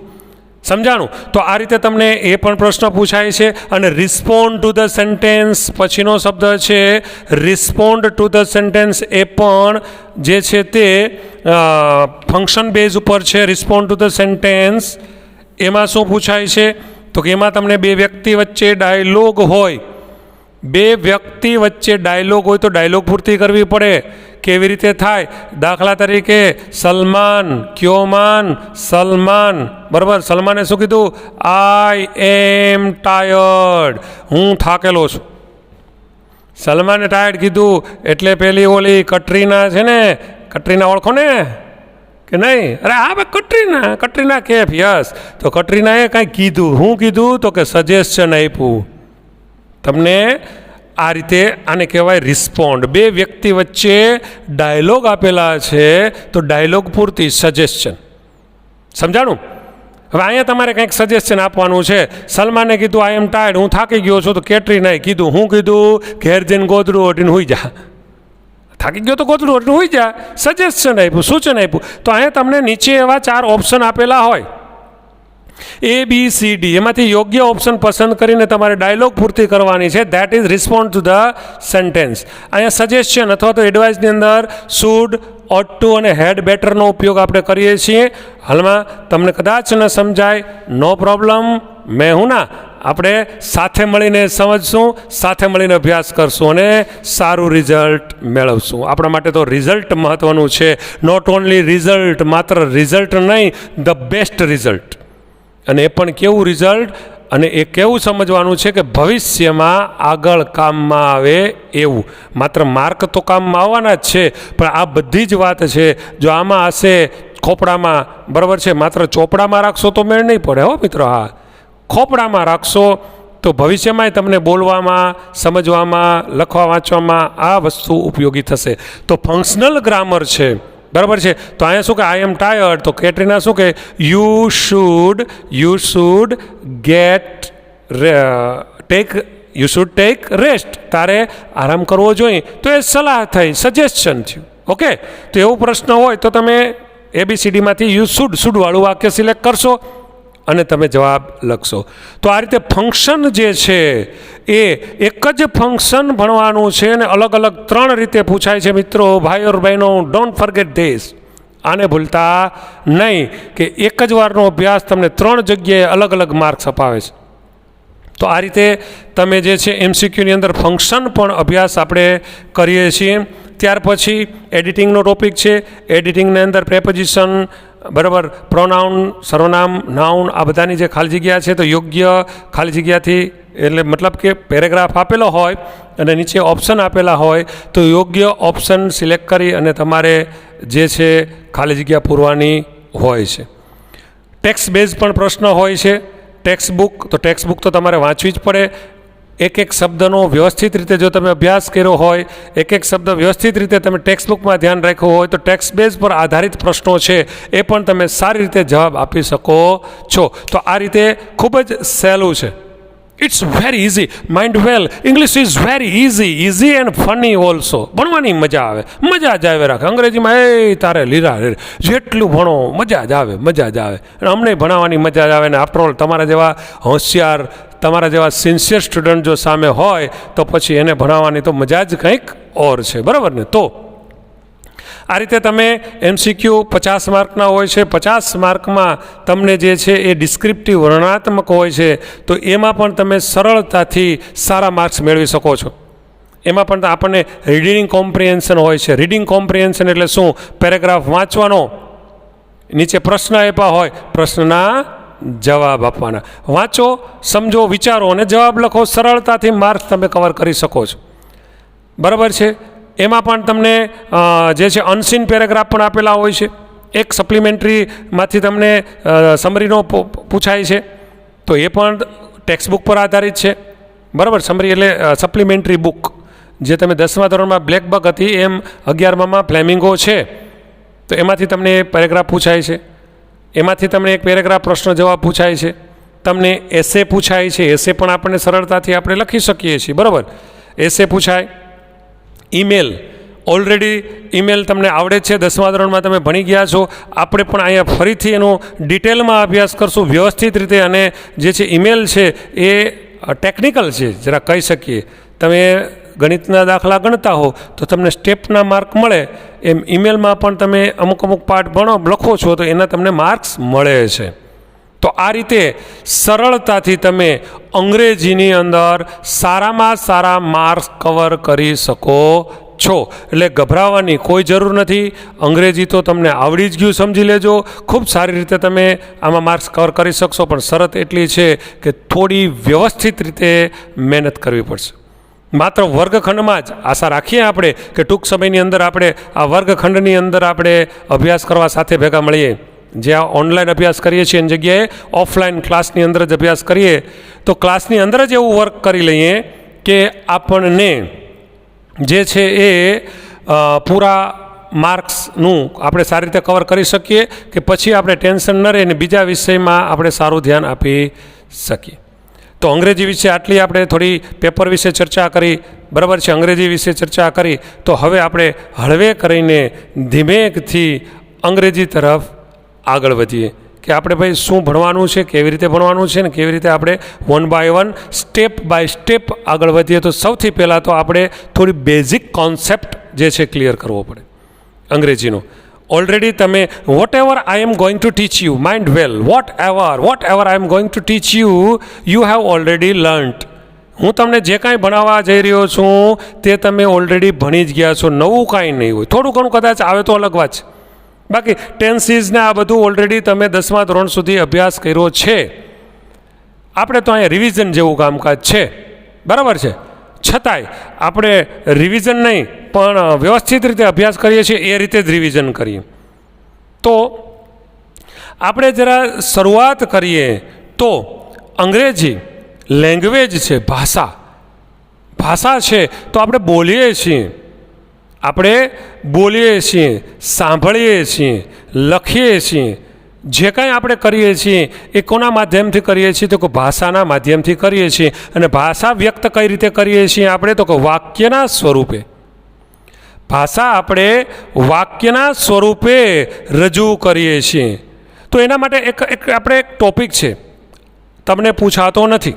[SPEAKER 1] સમજાણું? તો આ રીતે તમને એ પણ પ્રશ્ન પૂછાય છે. અને રિસ્પોન્ડ ટુ ધ સેન્ટેન્સ પછીનો શબ્દ છે રિસ્પોન્ડ ટુ ધ સેન્ટેન્સ. એ પણ જે છે તે ફંક્શન બેઝ ઉપર છે. રિસ્પોન્ડ ટુ ધ સેન્ટેન્સ એમાં શું પૂછાય છે તો કે એમાં તમને 2 વ્યક્તિ વચ્ચે ડાયલોગ હોય. 2 વ્યક્તિ વચ્ચે ડાયલોગ હોય તો ડાયલોગ પૂર્તિ કરવી પડે. કેવી રીતે થાય? દાખલા તરીકે સલમાન ક્યોમાન, સલમાન. બરાબર. સલમાને શું કીધું? આઈ એમ ટાયર્ડ, હું થાકેલો છું. સલમાને ટાયર્ડ કીધું એટલે પેલી ઓલી કટરીના છે ને, કટરીના ઓળખો ને કે નહીં? અરે હા ભાઈ, કટરીના કેફ. યસ. તો કટરીનાએ કાંઈ કીધું. શું કીધું તો કે સજેશન આપ્યું તમને. આ રીતે આને કહેવાય રિસ્પોન્ડ. 2 વ્યક્તિ વચ્ચે ડાયલોગ આપેલા છે તો ડાયલોગ પૂરતી સજેશન. સમજાણું? હવે અહીંયા તમારે કંઈક સજેશન આપવાનું છે. સલમાને કીધું આઈ એમ ટાયર્ડ, હું થાકી ગયો છું. તો કેટરીનાએ કીધું, હું કીધું ઘેર જઈને ગોદડું ઓઢીને હોઈ જા. થાકી ગયો તો ગોદડું ઓઢીને હોઈ જા. સજેશન આપ્યું, સૂચન આપ્યું. તો અહીંયા તમને નીચે એવા 4 ઓપ્શન આપેલા હોય, ABCD, એમાંથી યોગ્ય ઓપ્શન પસંદ કરીને તમારે ડાયલોગ પૂર્તિ કરવાની છે. That is respond to the sentence. અહીંયા સજેશન અથવા તો એડવાઇસની અંદર શુડ, ઓટ ટુ અને હેડ બેટરનો ઉપયોગ આપણે કરીએ છીએ. હાલમાં તમને કદાચ ન સમજાય, નો પ્રોબ્લેમ, મેં હું ના, આપણે સાથે મળીને સમજશું, સાથે મળીને અભ્યાસ કરશું અને સારું રિઝલ્ટ મેળવશું. આપણા માટે તો રિઝલ્ટ મહત્ત્વનું છે. નોટ ઓનલી રિઝલ્ટ, માત્ર રિઝલ્ટ નહીં, ધ બેસ્ટ રિઝલ્ટ. અને એ પણ કેવું રિઝલ્ટ, અને એ કેવું સમજવાનું છે કે ભવિષ્યમાં આગળ કામમાં આવે એવું. માત્ર માર્ક તો કામમાં આવવાના જ છે, પણ આ બધી જ વાત છે જો આમાં હશે ખોપડામાં, બરાબર છે, માત્ર ચોપડામાં રાખશો તો મેળ નહીં પડે હો મિત્રો. હા, ખોપડામાં રાખશો તો ભવિષ્યમાં તમને બોલવામાં, સમજવામાં, લખવા વાંચવામાં આ વસ્તુ ઉપયોગી થશે. તો ફંક્શનલ ગ્રામર છે, બરાબર છે. તો અહીંયા શું કે આઈ એમ ટાયર્ડ, તો કેટરીના શું કે you should gate tech rest, તારે આરામ કરવો જોઈએ. તો એ સલાહ થઈ, સજેશન થયું. ઓકે, તો એવો પ્રશ્ન હોય તો તમે ABCDમાંથી યુ શુડવાળું વાક્ય સિલેક્ટ કરશો અને તમે જવાબ લખશો. તો આ રીતે ફંક્શન જે છે એ એક જ ફંક્શન ભણવાનું છે અને અલગ અલગ 3 રીતે પૂછાય છે મિત્રો. ભાઈઓ બહેનો, ડોન્ટ ફર્ગેટ ધીસ. આને ભૂલતા નહીં કે એક જ વારનો અભ્યાસ તમને 3 જગ્યાએ અલગ અલગ માર્ક્સ અપાવે છે. તો આ રીતે તમે જે છે MCQની અંદર ફંક્શન પણ અભ્યાસ આપણે કરીએ છીએ. ત્યાર પછી એડિટિંગનો ટોપિક છે. એડિટિંગની અંદર પ્રેપોઝિશન, બરાબર, પ્રોનાઉન, સર્વનામ, નાઉન, આ બધાની જે ખાલી જગ્યા છે તો યોગ્ય ખાલી જગ્યાથી, એટલે મતલબ કે પેરેગ્રાફ આપેલો હોય અને નીચે ઓપ્શન આપેલા હોય તો યોગ્ય ઓપ્શન સિલેક્ટ કરી અને તમારે જે છે ખાલી જગ્યા પૂરવાની હોય છે. ટેક્સ્ટ બેઝ પણ પ્રશ્ન હોય છે. ટેક્સ્ટ બુક તો તમારે વાંચવી જ પડે. એક શબ્દનો વ્યવસ્થિત રીતે જો તમે અભ્યાસ કર્યો હોય, એક શબ્દ વ્યવસ્થિત રીતે તમે ટેક્સ્ટ બુકમાં ધ્યાન રાખ્યું હોય તો ટેક્સ્ટ બેઝ પર આધારિત પ્રશ્નો છે એ પણ તમે સારી રીતે જવાબ આપી શકો છો. તો આ રીતે ખૂબ જ સહેલું છે. It's very easy. Mind well, English is very easy and funny also. ભણવાની મજા આવે, મજા જ આવે રાખે. અંગ્રેજીમાં એ તારે લીરા જેટલું ભણો મજા જ આવે. અને અમને ભણાવવાની મજા જ આવે ને. આફ્ટર ઓલ તમારા જેવા હોશિયાર, તમારા જેવા સિન્સિયર સ્ટુડન્ટ જો સામે હોય તો પછી એને ભણાવવાની તો મજા જ કંઈક ઓર છે, બરાબર ને. તો આ રીતે તમે MCQ 50 માર્કના હોય છે. 50 માર્કમાં તમને જે છે એ ડિસ્ક્રિપ્ટિવ, વર્ણનાત્મક હોય છે. તો એમાં પણ તમે સરળતાથી સારા માર્ક્સ મેળવી શકો છો. એમાં પણ આપણને રીડિંગ કોમ્પ્રિહેન્શન હોય છે. રીડિંગ કોમ્પ્રિહેન્શન એટલે શું? પેરેગ્રાફ વાંચવાનો, નીચે પ્રશ્ન આપ્યા હોય, પ્રશ્નના જવાબ આપવાના. વાંચો, સમજો, વિચારો અને જવાબ લખો. સરળતાથી માર્ક્સ તમે કવર કરી શકો છો, બરાબર છે. એમાં પણ તમને જે છે અનસીન પેરેગ્રાફ પણ આપેલા હોય છે. એક સપ્લિમેન્ટરીમાંથી તમને સમરીનો પૂછાય છે તો એ પણ ટેક્સ્ટ બુક પર આધારિત છે, બરાબર. સમરી એટલે સપ્લિમેન્ટરી બુક. જે તમે 10મા ધોરણમાં બ્લેક બક હતી એમ 11મામાં ફ્લેમિંગો છે તો એમાંથી તમને પેરેગ્રાફ પૂછાય છે. એમાંથી તમને એક પેરેગ્રાફ પ્રશ્ન જવાબ પૂછાય છે. તમને એસે પૂછાય છે. એસે પણ આપણને સરળતાથી આપણે લખી શકીએ છીએ, બરાબર. એસે પૂછાય. ઈમેલ, ઓલરેડી ઈમેલ તમને આવડે છે, 10મા ધોરણમાં તમે ભણી ગયા છો. આપણે પણ અહીંયા ફરીથી એનો ડિટેલમાં અભ્યાસ કરશું વ્યવસ્થિત રીતે. અને જે છે ઈમેલ છે એ ટેકનિકલ છે, જરા કહી શકીએ. તમે ગણિતના દાખલા ગણતા હો તો તમને સ્ટેપના માર્ક મળે એમ ઈમેલમાં પણ તમે અમુક પાઠ લખો છો તો એના તમને માર્ક્સ મળે છે. તો આ રીતે સરળતાથી તમે અંગ્રેજીની અંદર સારામાં સારા માર્ક્સ કવર કરી શકો છો. એટલે ગભરાવાની કોઈ જરૂર નથી. અંગ્રેજી તો તમને આવડી જ ગયું, સમજી લેજો. ખૂબ સારી રીતે તમે આમાં માર્ક્સ કવર કરી શકશો. પણ શરત એટલી છે કે થોડી વ્યવસ્થિત રીતે મહેનત કરવી પડશે. માત્ર વર્ગખંડમાં જ આશા રાખીએ આપણે કે ટૂંક સમયની અંદર આપણે આ વર્ગખંડની અંદર આપણે અભ્યાસ કરવા સાથે ભેગા મળીએ. જે આ ઓનલાઈન અભ્યાસ કરીએ છીએ એની જગ્યાએ ઓફલાઈન ક્લાસની અંદર જ અભ્યાસ કરીએ તો ક્લાસની અંદર જ એવું વર્ક કરી લઈએ કે આપણને જે છે એ પૂરા માર્ક્સનું આપણે સારી રીતે કવર કરી શકીએ કે પછી આપણે ટેન્શન ન રહે અને બીજા વિષયમાં આપણે સારું ધ્યાન આપી શકીએ. તો અંગ્રેજી વિશે આટલી આપણે થોડી પેપર વિશે ચર્ચા કરી, બરાબર છે, અંગ્રેજી વિશે ચર્ચા કરી. તો હવે આપણે હળવે કરીને ધીમેકથી અંગ્રેજી તરફ આગળ વધીએ કે આપણે ભાઈ શું ભણવાનું છે, કેવી રીતે ભણવાનું છે ને કેવી રીતે આપણે 1 by 1 સ્ટેપ બાય સ્ટેપ આગળ વધીએ. તો સૌથી પહેલાં તો આપણે થોડી બેઝિક કોન્સેપ્ટ જે છે ક્લિયર કરવો પડે અંગ્રેજીનો. ઓલરેડી તમે whatever I am going to teach you, mind well, whatever I am going to teach you have already learnt. હું તમને જે કાંઈ ભણાવવા જઈ રહ્યો છું તે તમે ઓલરેડી ભણી જ ગયા છો, નવું કાંઈ નહીં હોય. થોડું ઘણું કદાચ આવે તો અલગ વાત છે, બાકી ટેન્સીસને આ બધું ઓલરેડી તમે 10મા ધોરણ સુધી અભ્યાસ કર્યો છે. આપણે તો અહીંયા રિવિઝન જેવું કામકાજ છે, બરાબર છે. છતાંય આપણે રિવિઝન નહીં પણ વ્યવસ્થિત રીતે અભ્યાસ કરીએ છીએ એ રીતે જ રિવિઝન કરીએ. તો આપણે જરા શરૂઆત કરીએ તો અંગ્રેજી લેંગ્વેજ છે, ભાષા છે. તો આપણે બોલીએ છીએ, સાંભળીએ છીએ, લખીએ છીએ, જે કાંઈ આપણે કરીએ છીએ એ કોના માધ્યમથી કરીએ છીએ તો કે ભાષાના માધ્યમથી કરીએ છીએ. અને ભાષા વ્યક્ત કઈ રીતે કરીએ છીએ આપણે તો કે વાક્યના સ્વરૂપે. ભાષા આપણે વાક્યના સ્વરૂપે રજૂ કરીએ છીએ. તો એના માટે આપણે એક ટોપિક છે, તમને પૂછાતો નથી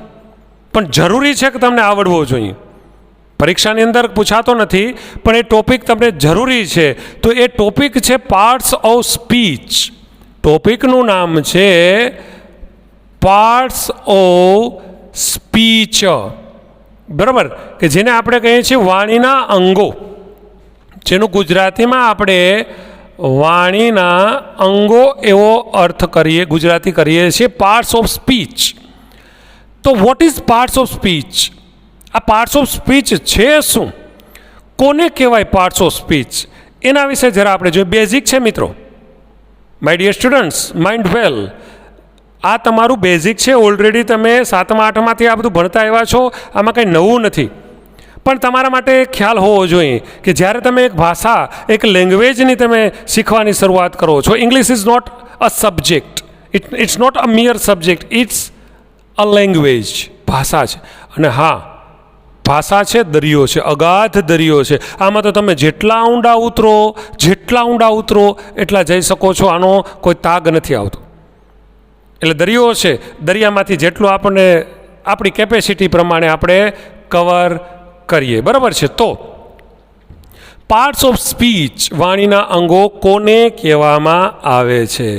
[SPEAKER 1] પણ જરૂરી છે કે તમને આવડવો જોઈએ. પરીક્ષાની અંદર પૂછાતો નથી પણ એ ટોપિક તમને જરૂરી છે. તો એ ટોપિક છે પાર્ટ્સ ઓફ સ્પીચ. ટોપિકનું નામ છે પાર્ટ્સ ઓફ સ્પીચ, બરાબર, કે જેને આપણે કહીએ છીએ વાણીના અંગો, જેનું ગુજરાતીમાં આપણે વાણીના અંગો એવો અર્થ કરીએ, ગુજરાતી કરીએ છીએ પાર્ટ્સ ઓફ સ્પીચ. તો what is parts of speech? આ પાર્ટ્સ ઓફ સ્પીચ છે શું, કોને કહેવાય પાર્ટ્સ ઓફ સ્પીચ, એના વિશે જરા આપણે જોઈએ. બેઝિક છે મિત્રો, માય ડિયર સ્ટુડન્ટ્સ, માઇન્ડ વેલ, આ તમારું બેઝિક છે. ઓલરેડી તમે 7મા 8માંથી આ બધું ભણતા આવ્યા છો, આમાં કંઈ નવું નથી. પણ તમારા માટે એક ખ્યાલ હોવો જોઈએ કે જ્યારે તમે એક ભાષા, એક લેંગ્વેજની તમે શીખવાની શરૂઆત કરો છો, English is not a subject, it's not a mere subject, it's a language, ભાષા છે. અને હા, ભાષા છે દરિયો છે, અગાધ દરિયો છે. આમાં તો તમે જેટલા ઊંડા ઉતરો એટલા જઈ શકો છો, આનો કોઈ તાગ નથી આવતો. એટલે દરિયો છે, દરિયામાંથી જેટલું આપણને આપણી કેપેસિટી પ્રમાણે આપણે કવર કરીએ, બરાબર છે. તો પાર્ટ્સ ઓફ સ્પીચ, વાણીના અંગો કોને કહેવામાં આવે છે?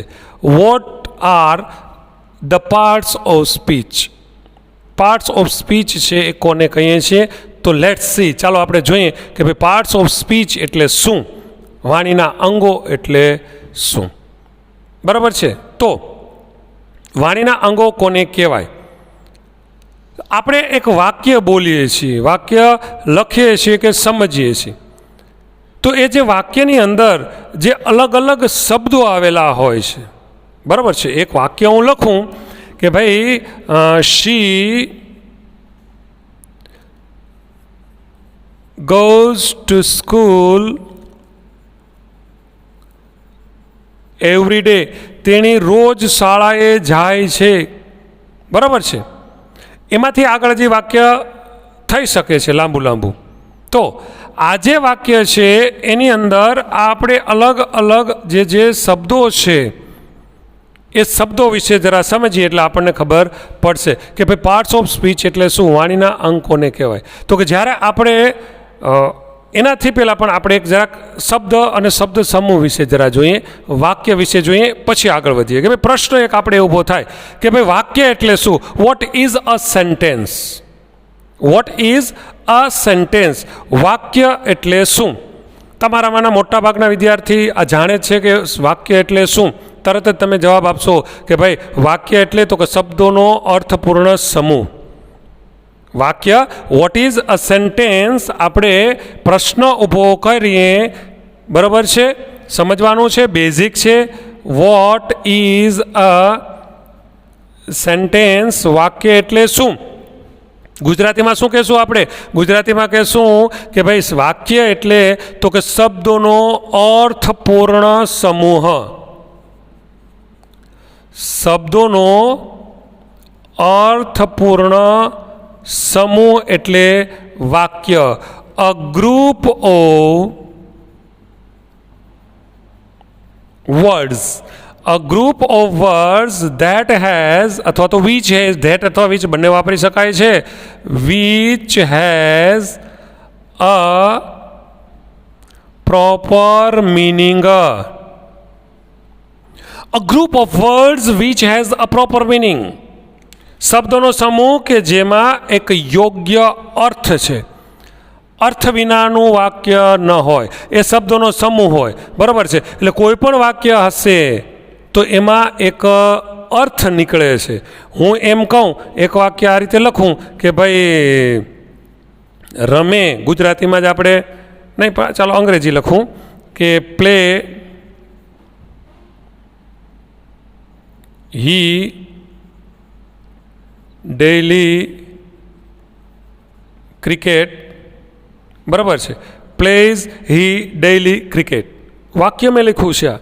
[SPEAKER 1] What are the parts of speech? Parts of speech છે એ કોને કહીએ છીએ? તો લેટ્સ સી, ચાલો આપણે જોઈએ કે ભાઈ પાર્ટ્સ ઓફ સ્પીચ એટલે શું, વાણીના અંગો એટલે શું, બરાબર છે. તો વાણીના અંગો કોને કહેવાય? આપણે એક વાક્ય બોલીએ છીએ, વાક્ય લખીએ છીએ કે સમજીએ છીએ, તો એ જે વાક્યની અંદર જે અલગ અલગ શબ્દો આવેલા હોય છે, બરાબર છે. એક વાક્ય હું લખું કે ભાઈ શી goes to school every day, તેણી રોજ શાળાએ જાય છે, બરાબર છે. એમાંથી આગળ જે વાક્ય થઈ શકે છે લાંબુ. તો આ જે વાક્ય છે એની અંદર આપણે અલગ અલગ જે શબ્દો છે એ શબ્દો વિશે જરા સમજીએ એટલે આપણને ખબર પડશે કે ભાઈ પાર્ટ્સ ઓફ સ્પીચ એટલે શું, વાણીના અંગ કોને કહેવાય. તો કે જ્યારે આપણે એનાથી પહેલાં પણ આપણે એક જરાક શબ્દ અને શબ્દ સમૂહ વિશે જરા જોઈએ, વાક્ય વિશે જોઈએ, પછી આગળ વધીએ કે ભાઈ પ્રશ્ન એક આપણે ઊભો થાય કે ભાઈ વાક્ય એટલે શું? What is a sentence? What is a sentence? વાક્ય એટલે શું? તમારામાંના મોટાભાગના વિદ્યાર્થી આ જાણે છે કે વાક્ય એટલે શું. તરત જ તમે જવાબ આપશો કે ભાઈ વાક્ય એટલે તો કે શબ્દોનો અર્થપૂર્ણ સમૂહ. વાક્ય, વોટ ઇઝ અ સેન્ટેન્સ, આપણે પ્રશ્ન ઊભો કરીએ, બરાબર છે, સમજવાનું છે, બેઝિક છે. વોટ ઇઝ અ સેન્ટેન્સ, વાક્ય એટલે શું? ગુજરાતીમાં શું કહેશું આપણે? ગુજરાતીમાં કહેશું કે ભાઈ વાક્ય એટલે તો કે શબ્દોનો અર્થપૂર્ણ સમૂહ. શબ્દોનો અર્થપૂર્ણ સમૂહ એટલે વાક્ય. A group of words. A group of words that has અથવા તો વિચ હેઝ, ધેટ અથવા વિચ બંને વાપરી શકાય છે. Which has a proper meaning. A group of words which has a proper meaning. શબ્દોનો સમૂહ કે જેમાં એક યોગ્ય અર્થ છે. અર્થ વિનાનું વાક્ય ન હોય, એ શબ્દોનો સમૂહ હોય. બરાબર છે? એટલે કોઈ પણ વાક્ય હશે તો એમાં એક અર્થ નીકળે છે. હું એમ કહું, એક વાક્ય આ રીતે લખું કે ભાઈ રમે, ગુજરાતીમાં જ આપણે નહીં પણ ચાલો અંગ્રેજી લખું કે પ્લે હી ડેઇલી ક્રિકેટ. બરાબર છે? પ્લેઝ હી ડેઇલી ક્રિકેટ. વાક્ય મેં લખ્યું છે. આ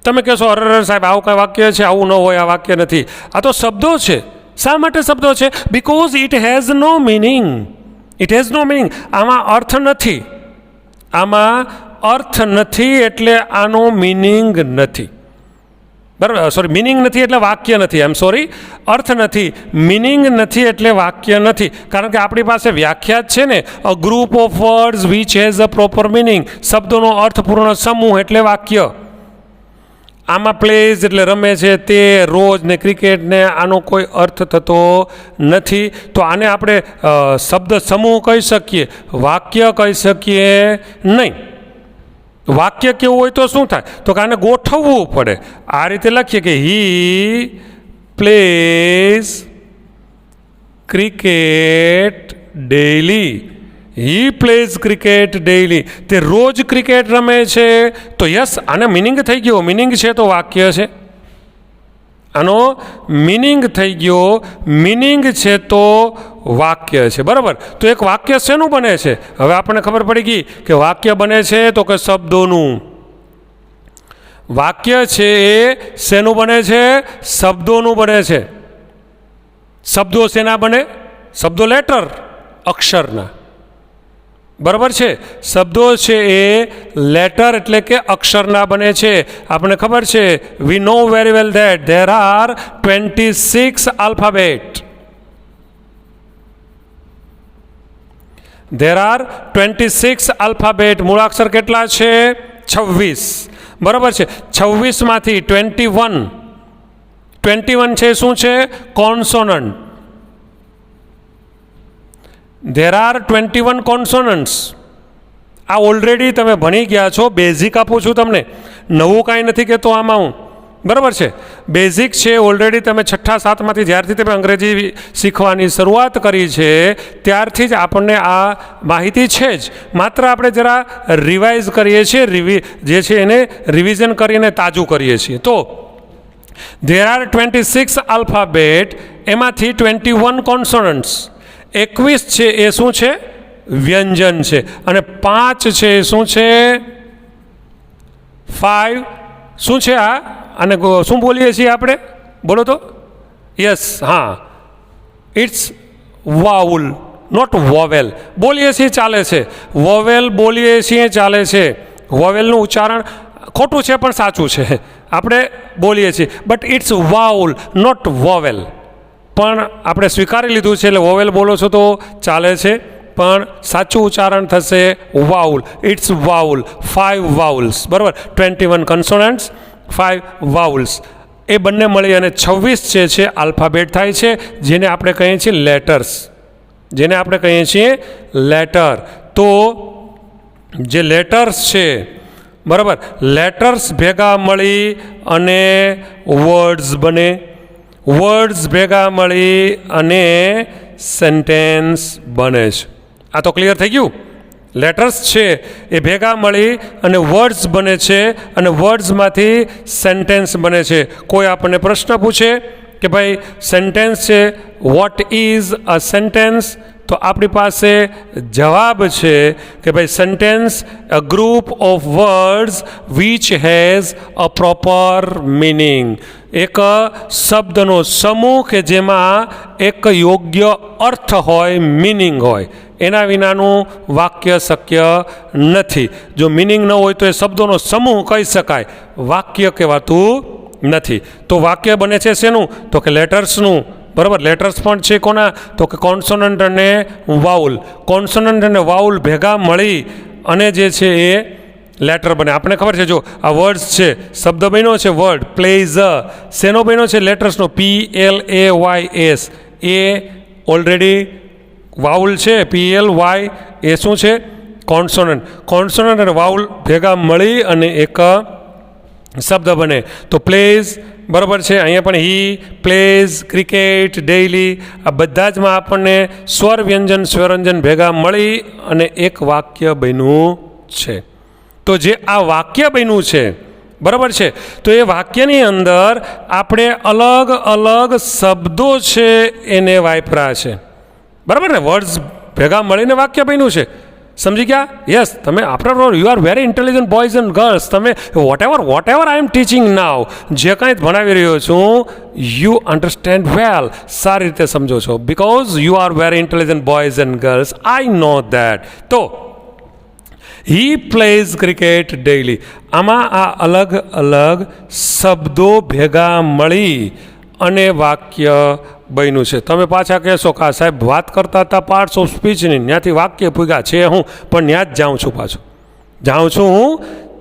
[SPEAKER 1] તમે કહેશો અરે સાહેબ આવું કાંઈ વાક્ય છે? આવું ન હોય, આ વાક્ય નથી. આ તો શબ્દો છે. શા માટે શબ્દો છે? Because it has no meaning. It has no meaning. આમાં અર્થ નથી. આમાં અર્થ નથી એટલે આનો મિનિંગ નથી. બરાબર? સોરી, મિનિંગ નથી એટલે વાક્ય નથી. આઈ એમ સોરી, અર્થ નથી, મિનિંગ નથી એટલે વાક્ય નથી. કારણ કે આપણી પાસે વ્યાખ્યા જ છે ને, a group of words which has a proper meaning. શબ્દોનો અર્થપૂર્ણ સમૂહ એટલે વાક્ય. આમાં પ્લેઝ એટલે રમે છે તે, રોજ ને ક્રિકેટ ને, આનો કોઈ અર્થ થતો નથી. તો આને આપણે શબ્દ સમૂહ કહી શકીએ, વાક્ય કહી શકીએ નહીં. વાક્ય કેવું હોય તો શું થાય? તો કે આને ગોઠવવું પડે. આ રીતે લખીએ કે હી પ્લેઝ ક્રિકેટ ડેઇલી. હી પ્લેઝ ક્રિકેટ ડેઇલી. તે રોજ ક્રિકેટ રમે છે. તો યસ, આને મિનિંગ થઈ ગયો. મિનિંગ છે તો વાક્ય છે. આનો મિનિંગ થઈ ગયો. મિનિંગ છે તો વાક્ય છે. બરાબર? તો એક વાક્ય શેનું બને છે? હવે આપણને ખબર પડી ગઈ કે વાક્ય બને છે તો કે શબ્દોનું. વાક્ય છે એ શેનું બને છે? શબ્દોનું બને છે. શબ્દો શેના બને? શબ્દો લેટર, અક્ષરના. બરાબર છે? શબ્દો છે એ લેટર એટલે કે અક્ષરના બને છે. આપણને ખબર છે, we know very well that there are 26 alphabet. There are 26 alphabet. મૂળાક્ષર કેટલા છે? 26. બરાબર છે? 26માંથી 21 છે શું છે? કોન્સોનન્ટ. There are 21 કોન્સોનન્ટ્સ. આ ઓલરેડી તમે ભણી ગયા છો. બેઝિક આપું છું તમને, નવું કાંઈ નથી કહેતો આમાં હું. બરાબર છે? બેઝિક છે ઓલરેડી. તમે 6ઠા 7માંથી જ્યારથી તમે અંગ્રેજી શીખવાની શરૂઆત કરી છે ત્યારથી જ આપણને આ માહિતી છે જ. માત્ર આપણે જરા રિવાઇઝ કરીએ છીએ, જે છે એને રિવિઝન કરીને તાજું કરીએ છીએ. તો ધેર આર 26 આલ્ફાબેટ. એમાંથી 21 કોન્સોનન્ટ્સ. 21 છે એ શું છે? વ્યંજન છે. અને 5 છે એ શું છે? 5 શું છે આ? અને શું બોલીએ છીએ આપણે? બોલો તો. યસ, હા, ઇટ્સ વાઉલ, નોટ વોવેલ. બોલીએ છીએ ચાલે છે. વોવેલ બોલીએ છીએ ચાલે છે. વોવેલનું ઉચ્ચારણ ખોટું છે પણ સાચું છે. આપણે બોલીએ છીએ બટ ઇટ્સ વાઉલ નોટ વોવેલ. પણ આપણે સ્વીકારી લીધું છે એટલે વોવેલ બોલો છો તો ચાલે છે, પણ સાચું ઉચ્ચારણ થશે વાઉલ. ઇટ્સ વાઉલ. 5 વાઉલ્સ. બરાબર? 21 કન્સોનન્ટ્સ, 5 વાઉલ્સ. એ બંને મળી અને 26 છે આલ્ફાબેટ થાય છે, જેને આપણે કહીએ છીએ લેટર્સ. જેને આપણે કહીએ છીએ લેટર. તો જે લેટર્સ છે, બરાબર, લેટર્સ ભેગા મળી અને વર્ડ્સ બને. વર્ડ્સ ભેગા મળી અને સેન્ટેન્સ બને છે. આ તો ક્લિયર થઈ ગયું? લેટર્સ છે એ ભેગા મળી અને વર્ડ્સ બને છે, અને વર્ડ્સમાંથી સેન્ટેન્સ બને છે. કોઈ આપણને પ્રશ્ન પૂછે કે ભાઈ સેન્ટેન્સ છે વોટ ઇઝ અ સેન્ટેન્સ? તો આપણી પાસે જવાબ છે કે ભાઈ sentence a group of words which has a proper meaning. એક શબ્દનો સમૂહ કે જેમાં એક યોગ્ય અર્થ હોય, મિનિંગ હોય. એના વિનાનું વાક્ય શક્ય નથી. જો મિનિંગ ન હોય તો એ શબ્દોનો સમૂહ કહી શકાય, વાક્ય કહેવાતું નથી. તો વાક્ય બને છે શેનું? તો કે લેટર્સનું. બરાબર, લેટર્સ પણ છે કોના? તો કે કોન્સોનન્ટ અને વાઉલ. કોન્સોનન્ટ અને વાઉલ ભેગા મળી અને જે છે એ લેટર બને. આપણે ખબર છે, જો આ વર્ડ્સ છે, શબ્દ બન્યો છે વર્ડ. પ્લેઝ શેનો બન્યો છે? લેટર્સનો. PLAYS. એ ઓલરેડી વાઉલ છે. PLY એ શું છે? કોન્સોનન્ટ. કોન્સોનન્ટ અને વાઉલ ભેગા મળી અને એક શબ્દ બને. તો પ્લેઝ, બરાબર છે. અહીંયા પણ હી પ્લેઝ ક્રિકેટ ડેઇલી, આ બધા જમાં આપણને સ્વર વ્યંજન સ્વરંજન ભેગા મળી અને એક વાક્ય બન્યું છે. તો જે આ વાક્ય બન્યું છે, બરાબર છે, તો એ વાક્યની અંદર આપણે અલગ અલગ શબ્દો છે એને વાપરા છે. બરાબર ને? વર્ડ્સ ભેગા મળીને વાક્ય બન્યું છે. સમજી ગયા? યસ. તમે after all you are very intelligent boys and girls. તમે whatever I M teaching નાવ, જે કાંઈ ભણાવી રહ્યો છું, યુ અન્ડરસ્ટેન્ડ વેલ, સારી રીતે સમજો છો. Because you are very intelligent boys and girls, I know that. તો હી પ્લેઝ ક્રિકેટ ડેઇલી. આમાં આ અલગ અલગ શબ્દો ભેગા મળી અને વાક્ય બન્યું છે. તમે પાછા કહેશો કે સાહેબ વાત કરતા હતા પાર્ટ્સ ઓફ સ્પીચની, ત્યાંથી વાક્ય પૂગ્યા છે. હું પણ ત્યાં જ જાઉં છું, પાછું જાઉં છું, હું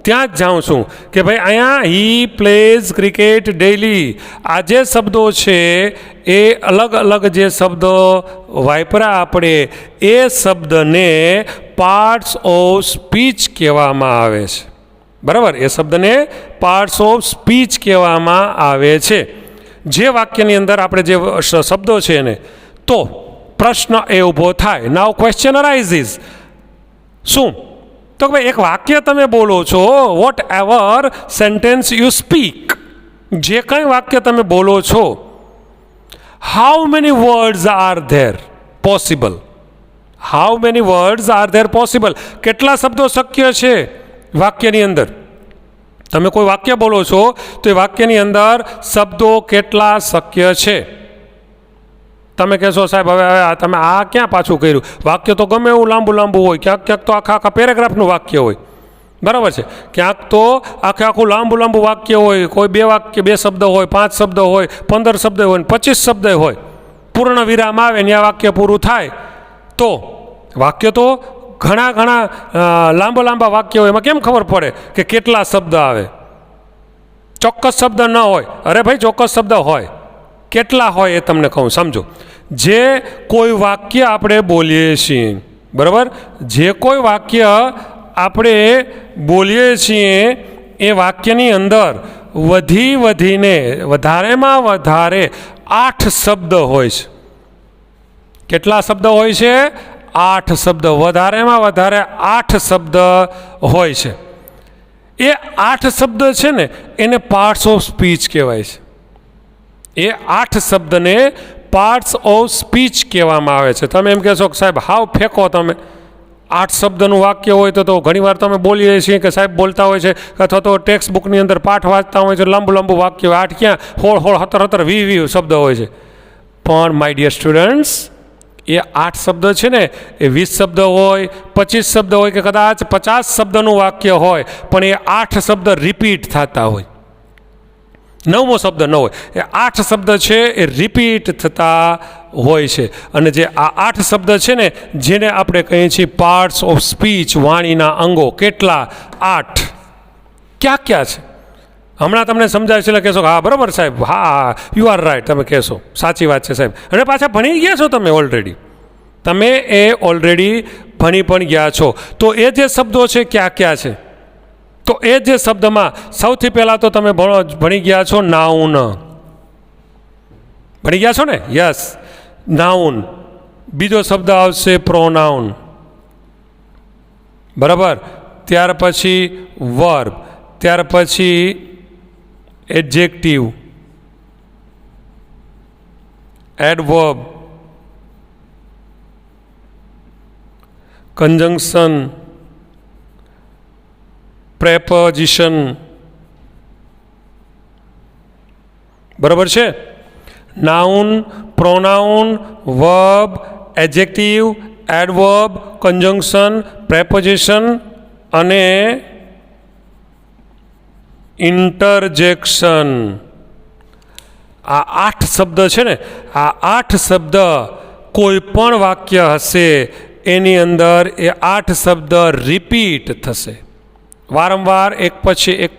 [SPEAKER 1] ત્યાં જ જાઉં છું કે ભાઈ અહીંયા હી પ્લેઝ ક્રિકેટ ડેઇલી. આ જે શબ્દો છે એ અલગ અલગ જે શબ્દો વાપરા આપણે, એ શબ્દને પાર્ટ્સ ઓફ સ્પીચ કહેવામાં આવે છે. બરાબર? એ શબ્દને પાર્ટ્સ ઓફ સ્પીચ કહેવામાં આવે છે. જે વાક્યની અંદર આપણે જે શબ્દો છે એને, તો પ્રશ્ન એ ઊભો થાય. Now question arises. શું? તો ભાઈ એક વાક્ય તમે બોલો છો, whatever sentence you speak, જે કંઈ વાક્ય તમે બોલો છો, how many words are there possible? How many words are there possible? કેટલા શબ્દો શક્ય છે વાક્યની અંદર? તમે કોઈ વાક્ય બોલો છો તો એ વાક્યની અંદર શબ્દો કેટલા શક્ય છે? તમે કહેશો સાહેબ હવે તમે આ ક્યાં પાછું કર્યું? વાક્ય તો ગમે એવું લાંબુ લાંબુ હોય, ક્યાંક ક્યાંક તો આખા પેરેગ્રાફનું વાક્ય હોય. બરાબર છે? ક્યાંક તો આખું લાંબુ વાક્ય હોય. કોઈ બે વાક્ય, બે શબ્દ હોય, 5 શબ્દ હોય, 15 શબ્દ હોય, 25 શબ્દ હોય. પૂર્ણ વિરામ આવે ને આ વાક્ય પૂરું થાય. તો વાક્ય તો ઘણા લાંબા વાક્ય હોય. એમાં કેમ ખબર પડે કે કેટલા શબ્દ આવે? ચોક્કસ શબ્દ ન હોય. અરે ભાઈ ચોક્કસ શબ્દ હોય. કેટલા હોય એ તમને કહું, સમજો. જે કોઈ વાક્ય આપણે બોલીએ છીએ, બરાબર, જે કોઈ વાક્ય આપણે બોલીએ છીએ એ વાક્યની અંદર વધારેમાં વધારે 8 શબ્દ હોય છે. કેટલા શબ્દ હોય છે? 8 શબ્દ. વધારેમાં વધારે 8 શબ્દ હોય છે. એ 8 શબ્દ છે ને એને પાર્ટ્સ ઓફ સ્પીચ કહેવાય છે. એ 8 શબ્દને પાર્ટ્સ ઓફ સ્પીચ કહેવામાં આવે છે. તમે એમ કહેશો કે સાહેબ હાવ ફેંકો તમે. 8 શબ્દનું વાક્ય હોય તો ઘણીવાર તમે બોલીએ છીએ કે સાહેબ બોલતા હોય છે, અથવા તો ટેક્સ્ટ બુકની અંદર પાઠ વાંચતા હોય છે, લાંબુ વાક્ય હોય. 8 ક્યાં? 16, 17, 20 શબ્દ હોય છે. પણ માય ડિયર સ્ટુડન્ટ્સ, એ 8 શબ્દ છે ને એ 20 શબ્દ હોય, 25 શબ્દ હોય, કે કદાચ 50 શબ્દનું વાક્ય હોય, પણ એ 8 શબ્દ રિપીટ થતા હોય. 9મો શબ્દ ન હોય. એ 8 શબ્દ છે એ રિપીટ થતા હોય છે. અને જે આ 8 શબ્દ છે ને, જેને આપણે કહીએ છીએ પાર્ટ્સ ઓફ સ્પીચ, વાણીના અંગો. કેટલા? 8. ક્યાં છે? હમણાં તમને સમજાય છે એટલે કહેશો હા બરાબર સાહેબ, હા યુ આર રાઈટ, તમે કહેશો સાચી વાત છે સાહેબ. અને પાછા ભણી ગયા છો તમે ઓલરેડી. તમે એ ઓલરેડી ભણી પણ ગયા છો. તો એ જે શબ્દો છે ક્યાં છે? તો એ જે શબ્દમાં સૌથી પહેલાં તો તમે ભણી ગયા છો નાઉન. ભણી ગયા છો ને? Yes, noun. બીજો શબ્દ આવશે પ્રોનાઉન. બરાબર. ત્યાર પછી વર્બ, ત્યાર પછી એડજેક્ટિવ, એડવર્બ, conjunction, preposition. બરાબર છે? Noun, pronoun, verb, adjective, adverb, conjunction, preposition અને ઇન્ટરજેક્શન. આ 8 શબ્દ છે ને, આ 8 શબ્દ કોઈ પણ વાક્ય હશે એની અંદર એ 8 શબ્દ રિપીટ થશે, વારંવાર એક પછી એક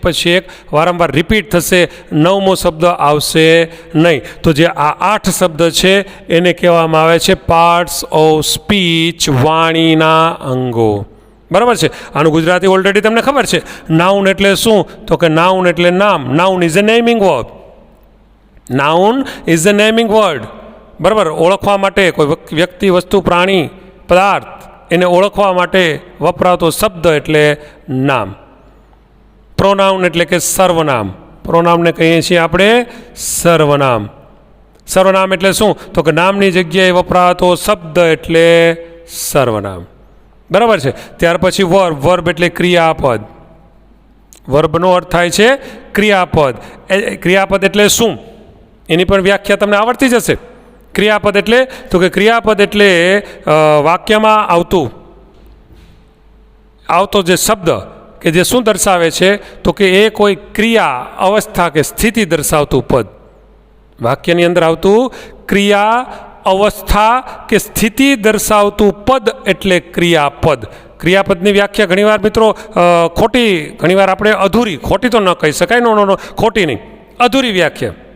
[SPEAKER 1] વારંવાર રિપીટ થશે. 9મો શબ્દ આવશે નહીં. તો જે આ 8 શબ્દ છે એને કહેવામાં આવે છે પાર્ટ્સ ઓફ સ્પીચ, વાણીના અંગો. બરાબર છે? આનું ગુજરાતી ઓલરેડી તમને ખબર છે. નાઉન એટલે શું? તો કે નાઉન એટલે નામ. Noun is a naming word. Noun is a naming word. બરાબર? ઓળખવા માટે કોઈ વ્યક્તિ, વસ્તુ, પ્રાણી, પદાર્થ એને ઓળખવા માટે વપરાતો શબ્દ એટલે નામ. પ્રોનાઉન એટલે કે સર્વનામ. પ્રોનાઉનને કહીએ છીએ આપણે સર્વનામ. સર્વનામ એટલે શું? તો કે નામની જગ્યાએ વપરાતો શબ્દ એટલે સર્વનામ. બરાબર છે? ત્યાર પછી વર્બ. વર્બ એટલે ક્રિયાપદ. વર્બનો અર્થ થાય છે ક્રિયાપદ. ક્રિયાપદ એટલે શું એની પણ વ્યાખ્યા તમને આવડતી જ હશે. ક્રિયાપદ એટલે તો કે ક્રિયાપદ એટલે વાક્યમાં આવતો જે શબ્દ કે જે શું દર્શાવે છે? તો કે એ કોઈ ક્રિયા, અવસ્થા કે સ્થિતિ દર્શાવતું પદ. વાક્યની અંદર આવતું ક્રિયા, અવસ્થા કે સ્થિતિ દર્શાવતું પદ એટલે ક્રિયાપદ. ક્રિયાપદની વ્યાખ્યા ઘણીવાર મિત્રો ખોટી, ઘણીવાર આપણે અધૂરી, ખોટી તો ન કહી શકાય, નો ખોટી નહીં, અધૂરી વ્યાખ્યા.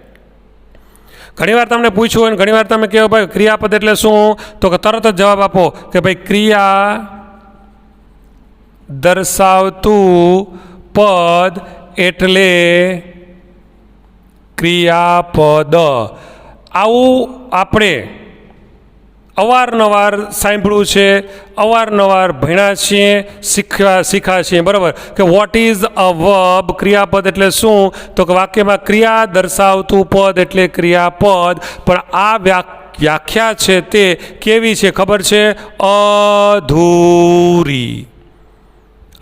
[SPEAKER 1] ઘણીવાર તમને પૂછ્યું હોય, ઘણીવાર તમે કહો ભાઈ ક્રિયાપદ એટલે શું? તો કે તરત જ જવાબ આપો કે ભાઈ ક્રિયા દર્શાવતું પદ એટલે ક્રિયાપદ. આવું આપણે અવારનવાર સાંભળ્યું છે, અવારનવાર ભણ્યા છીએ, શીખ્યા છીએ. બરાબર? કે વોટ ઇઝ અ વર્બ? ક્રિયાપદ એટલે શું? તો કે વાક્યમાં ક્રિયા દર્શાવતું પદ એટલે ક્રિયાપદ. પણ આ વ્યાખ્યા છે તે કેવી છે ખબર છે? અધૂરી.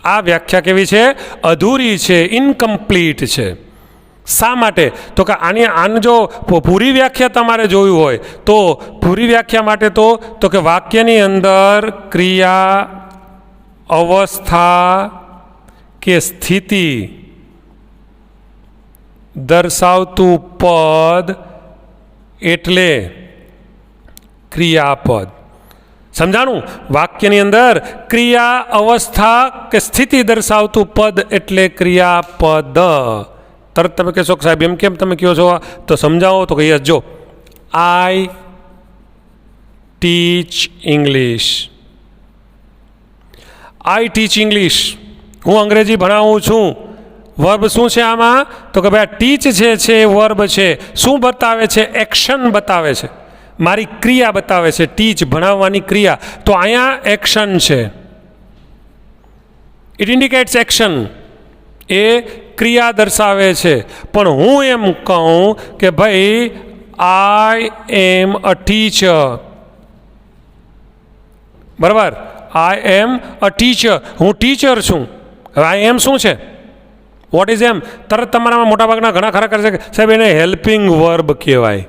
[SPEAKER 1] આ વ્યાખ્યા કેવી છે? અધૂરી છે, ઇનકમ્પ્લીટ છે. શા માટે? તો કે આને જો પૂરી વ્યાખ્યા તમારે જોયું હોય તો પૂરી વ્યાખ્યા માટે તો કે વાક્યની અંદર ક્રિયા, અવસ્થા કે સ્થિતિ દર્શાવતું પદ એટલે ક્રિયાપદ. સમજાણું? વાક્યની અંદર ક્રિયા, અવસ્થા કે સ્થિતિ દર્શાવતું પદ એટલે ક્રિયાપદ. તરત તમે કહેશો કે સાહેબ એમ કેમ તમે કહો છો? તો સમજાવો. તો કહીએ જો આઈ ટીચ ઇંગ્લિશ. આઈ ટીચ ઇંગ્લિશ. હું અંગ્રેજી ભણાવું છું. વર્બ શું છે આમાં? તો કે ભાઈ ટીચ જે છે એ વર્બ છે. શું બતાવે છે? એક્શન બતાવે છે, મારી ક્રિયા બતાવે છે. ટીચ ભણાવવાની ક્રિયા. તો અહીંયા એક્શન છે. It indicates action. એ ક્રિયા દર્શાવે છે. પણ હું એમ કહું કે ભાઈ આઈ એમ અ ટીચર. બરાબર? આઈ એમ અ ટીચર. હું ટીચર છું. હવે આઈ એમ શું છે? What is am? તરત તમારામાં મોટાભાગના ઘણા ખરા કરશે કે સાહેબ એને હેલ્પિંગ વર્બ કહેવાય.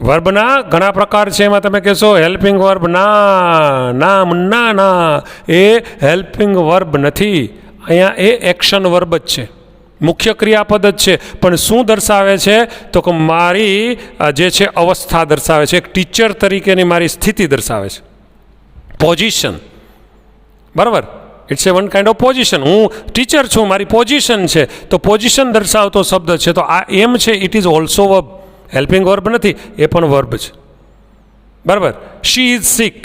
[SPEAKER 1] વર્બના ઘણા પ્રકાર છે, એમાં તમે કહેશો હેલ્પિંગ વર્બ. ના, એ હેલ્પિંગ વર્બ નથી. અહીંયા એ એક્શન વર્બ જ છે, મુખ્ય ક્રિયાપદ જ છે. પણ શું દર્શાવે છે? તો કે મારી જે છે અવસ્થા દર્શાવે છે. એક ટીચર તરીકેની મારી સ્થિતિ દર્શાવે છે. પોઝિશન. બરાબર? It's a one kind of position. હું ટીચર છું, મારી પોઝિશન છે. તો પોઝિશન દર્શાવતો શબ્દ છે. તો આ એમ છે, it is also verb. Helping verb નથી, એ પણ વર્બ છે. બરાબર? She is sick.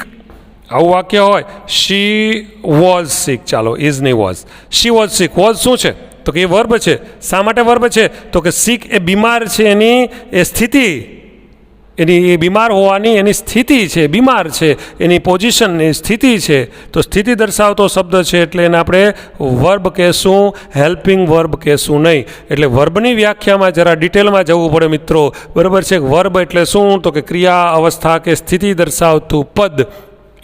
[SPEAKER 1] આવું વાક્ય હોય, શી વોઝ સિક. ચાલો, ઇઝ નહીં, was. She was sick. Was શું છે? તો કે એ વર્બ છે. શા માટે વર્બ છે? તો કે સિક એ બીમાર છે, એની એ સ્થિતિ એની એ બીમાર હોવાની એની સ્થિતિ છે, બીમાર છે, એની પોઝિશનની સ્થિતિ છે, તો સ્થિતિ દર્શાવતો શબ્દ છે એટલે એને આપણે વર્બ કહેશું, હેલ્પિંગ વર્બ કહેશું નહીં. એટલે વર્બની વ્યાખ્યામાં જરા ડિટેલમાં જવું પડે મિત્રો. બરાબર છે. વર્બ એટલે શું? તો કે ક્રિયા, અવસ્થા કે સ્થિતિ દર્શાવતું પદ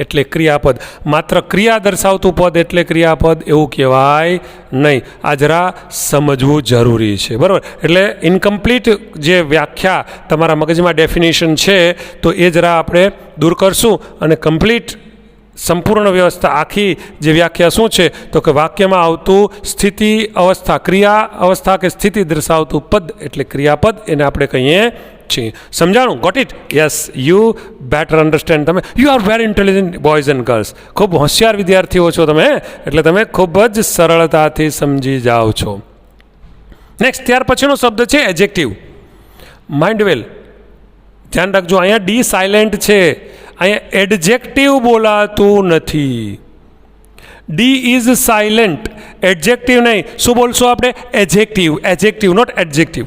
[SPEAKER 1] એટલે ક્રિયાપદ. માત્ર ક્રિયા દર્શાવતું પદ એટલે ક્રિયાપદ એવું કહેવાય નહીં. આ જરા સમજવું જરૂરી છે. બરાબર. એટલે ઇનકમ્પ્લીટ જે વ્યાખ્યા તમારા મગજમાં ડેફિનેશન છે તો એ જરા આપણે દૂર કરશું અને કમ્પ્લીટ સંપૂર્ણ વ્યવસ્થા આખી જે વ્યાખ્યા શું છે તો કે વાક્યમાં આવતું સ્થિતિ, અવસ્થા, ક્રિયા, અવસ્થા કે સ્થિતિ દર્શાવતું પદ એટલે ક્રિયાપદ, એને આપણે કહીએ છીએ. સમજાણું? Got it? Yes, you better understand. તમે you are very intelligent boys and girls. ખૂબ હોશિયાર વિદ્યાર્થીઓ છો તમે, એટલે તમે ખૂબ જ સરળતાથી સમજી જાઓ છો. નેક્સ્ટ, ત્યાર પછીનો શબ્દ છે એડજેક્ટિવ. માઇન્ડ વેલ, ધ્યાન રાખજો, અહીંયા ડી સાયલેન્ટ છે, અહીંયા એડજેક્ટિવ બોલાતું નથી. ડી ઇઝ સાયલેન્ટ, એડજેક્ટિવ નહીં. શું બોલશો આપણે? Adjective. Adjective, not adjective.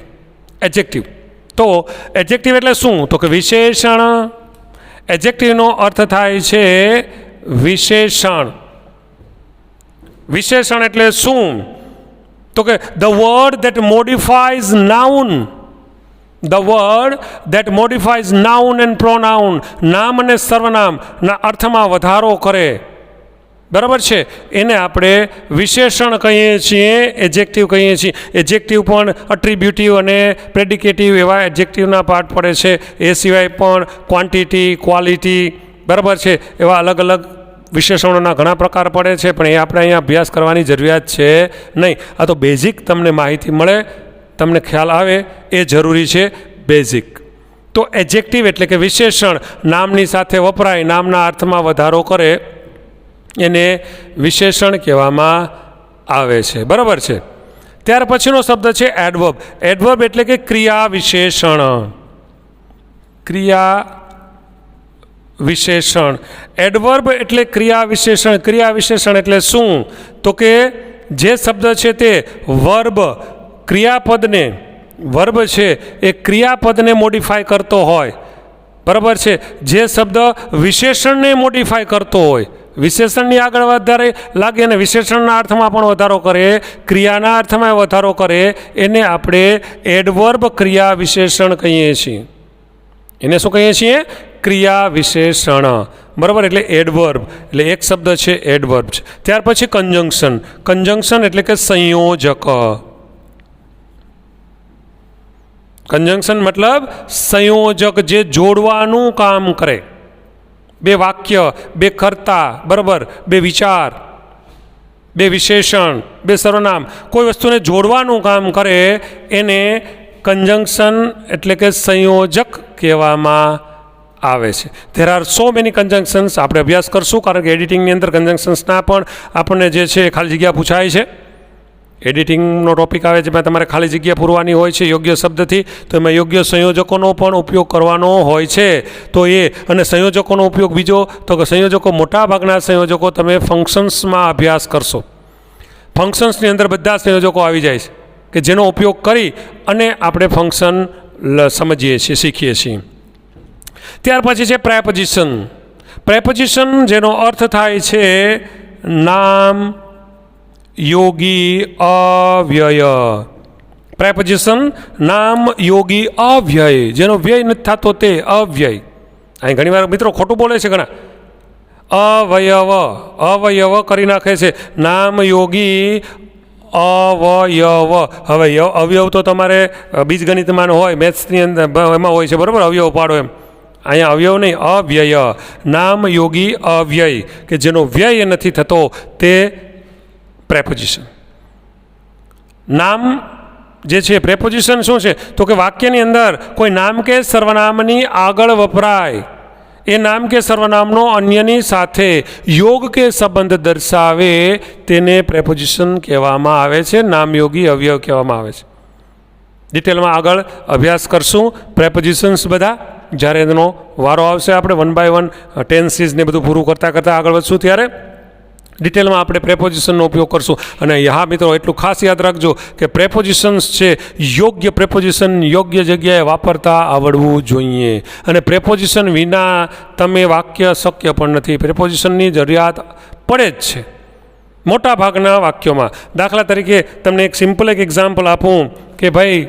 [SPEAKER 1] Adjective. તો એડજેક્ટિવ એટલે શું? તો કે વિશેષણ. એડજેક્ટિવનો અર્થ થાય છે વિશેષણ. વિશેષણ એટલે શું? તો કે the word that modifies noun. The word that modifies noun and pronoun. નામ અને સર્વનામના અર્થમાં વધારો કરે. બરાબર છે. એને આપણે વિશેષણ કહીએ છીએ, એડજેક્ટિવ કહીએ છીએ. એડજેક્ટિવ પણ એટ્રીબ્યુટિવ અને પ્રેડિકેટિવ એવા એડજેક્ટિવના પાર્ટ પડે છે. એ સિવાય પણ ક્વોન્ટિટી, ક્વોલિટી, બરાબર છે, એવા અલગ અલગ વિશેષણોના ઘણા પ્રકાર પડે છે, પણ એ આપણે અહીંયા અભ્યાસ કરવાની જરૂરિયાત છે નહીં. આ તો બેઝિક તમને માહિતી મળે, તમને ખ્યાલ આવે એ જરૂરી છે, બેઝિક. તો એડજેક્ટિવ એટલે કે વિશેષણ નામની સાથે વપરાય, નામના અર્થમાં વધારો કરે, એને વિશેષણ કહેવામાં આવે છે. બરાબર છે. ત્યાર પછીનો શબ્દ છે એડવર્બ. એડવર્બ એટલે કે ક્રિયા વિશેષણ. ક્રિયા વિશેષણ. એડવર્બ એટલે ક્રિયા વિશેષણ. ક્રિયા વિશેષણ એટલે શું? તો કે જે શબ્દ છે તે વર્બ, ક્રિયાપદને, વર્બ છે એ ક્રિયાપદને મોડિફાય કરતો હોય. બરાબર છે. જે શબ્દ વિશેષણને મોડિફાય કરતો હોય, વિશેષણની આગળ વધારે લાગે અને વિશેષણના અર્થમાં પણ વધારો કરે, ક્રિયાના અર્થમાં વધારો કરે, એને આપણે એડવર્બ ક્રિયા વિશેષણ કહીએ છીએ. એને શું કહીએ છીએ? ક્રિયા વિશેષણ. બરાબર. એટલે એડવર્બ એટલે એક શબ્દ છે એડવર્બ છે. ત્યાર પછી કન્જંક્શન. કન્જંક્શન એટલે કે સંયોજક. કન્જંક્શન મતલબ સંયોજક, જે જોડવાનું કામ કરે. બે વાક્ય, બે કર્તા, બરાબર, બે વિચાર, બે વિશેષણ, બે સર્વનામ, કોઈ વસ્તુને જોડવાનું કામ કરે એને કન્જંક્શન એટલે કે સંયોજક કહેવામાં આવે છે. There are so many conjunctions. આપણે અભ્યાસ કરશું, કારણ કે એડિટિંગની અંદર કન્જંક્શન્સના પણ આપણને જે છે ખાલી જગ્યા પૂછાય છે. એડિટિંગનો ટોપિક આવે જેમાં તમારે ખાલી જગ્યા પૂરવાની હોય છે યોગ્ય શબ્દથી, તો એમાં યોગ્ય સંયોજકોનો પણ ઉપયોગ કરવાનો હોય છે. તો એ અને સંયોજકોનો ઉપયોગ બીજો તો કે સંયોજકો, મોટાભાગના સંયોજકો તમે ફંક્શન્સમાં અભ્યાસ કરશો. ફંક્શન્સની અંદર બધા સંયોજકો આવી જાય છે કે જેનો ઉપયોગ કરી અને આપણે ફંક્શન સમજીએ છીએ, શીખીએ છીએ. ત્યાર પછી છે પ્રેપોઝિશન. પ્રેપોઝિશન જેનો અર્થ થાય છે નામ, યોગી, અવ્યય. પ્રેપોઝિશન નામ, યોગી, અવ્યય. જેનો વ્યય નથી થતો તે અવ્યય. અહીં ઘણી વાર મિત્રો ખોટું બોલે છે ઘણા. અવયવ, અવયવ કરી નાખે છે. નામ, યોગી, અવયવ. હવે અવયવ તો તમારે બીજગણિતમાં હોય, મેથ્સની અંદર એમાં હોય છે, બરાબર, અવયવ પાડો એમ. અહીંયા અવયવ નહીં, અવ્યય. નામ, યોગી, અવ્યય, કે જેનો વ્યય નથી થતો તે પ્રેપોઝિશન. નામ જે છે પ્રેપોઝિશન શું છે? તો કે વાક્યની અંદર કોઈ નામ કે સર્વનામની આગળ વપરાય, એ નામ કે સર્વનામનો અન્યની સાથે યોગ કે સંબંધ દર્શાવે તેને પ્રેપોઝિશન કહેવામાં આવે છે. નામયોગી અવયવ કહેવામાં આવે છે. ડિટેલમાં આગળ અભ્યાસ કરશું પ્રેપોઝિશન્સ બધા, જ્યારે એનો વારો આવશે. આપણે 1 by 1 ટેન્સીસ ને બધું પૂરું કરતાં કરતાં આગળ વધશું ત્યારે. ડિટેલમાં આપણે પ્રેપોઝિશનનો ઉપયોગ કરશું. અને હા મિત્રો, એટલું ખાસ યાદ રાખજો કે પ્રેપોઝિશન્સ છે, યોગ્ય પ્રેપોઝિશન યોગ્ય જગ્યાએ વાપરતા આવડવું જોઈએ. અને પ્રેપોઝિશન વિના તમે વાક્ય શક્ય પણ નથી. પ્રેપોઝિશનની જરૂરિયાત પડે જ છે મોટા ભાગના વાક્યોમાં. દાખલા તરીકે તમને એક સિમ્પલ એક્ઝામ્પલ આપું કે ભાઈ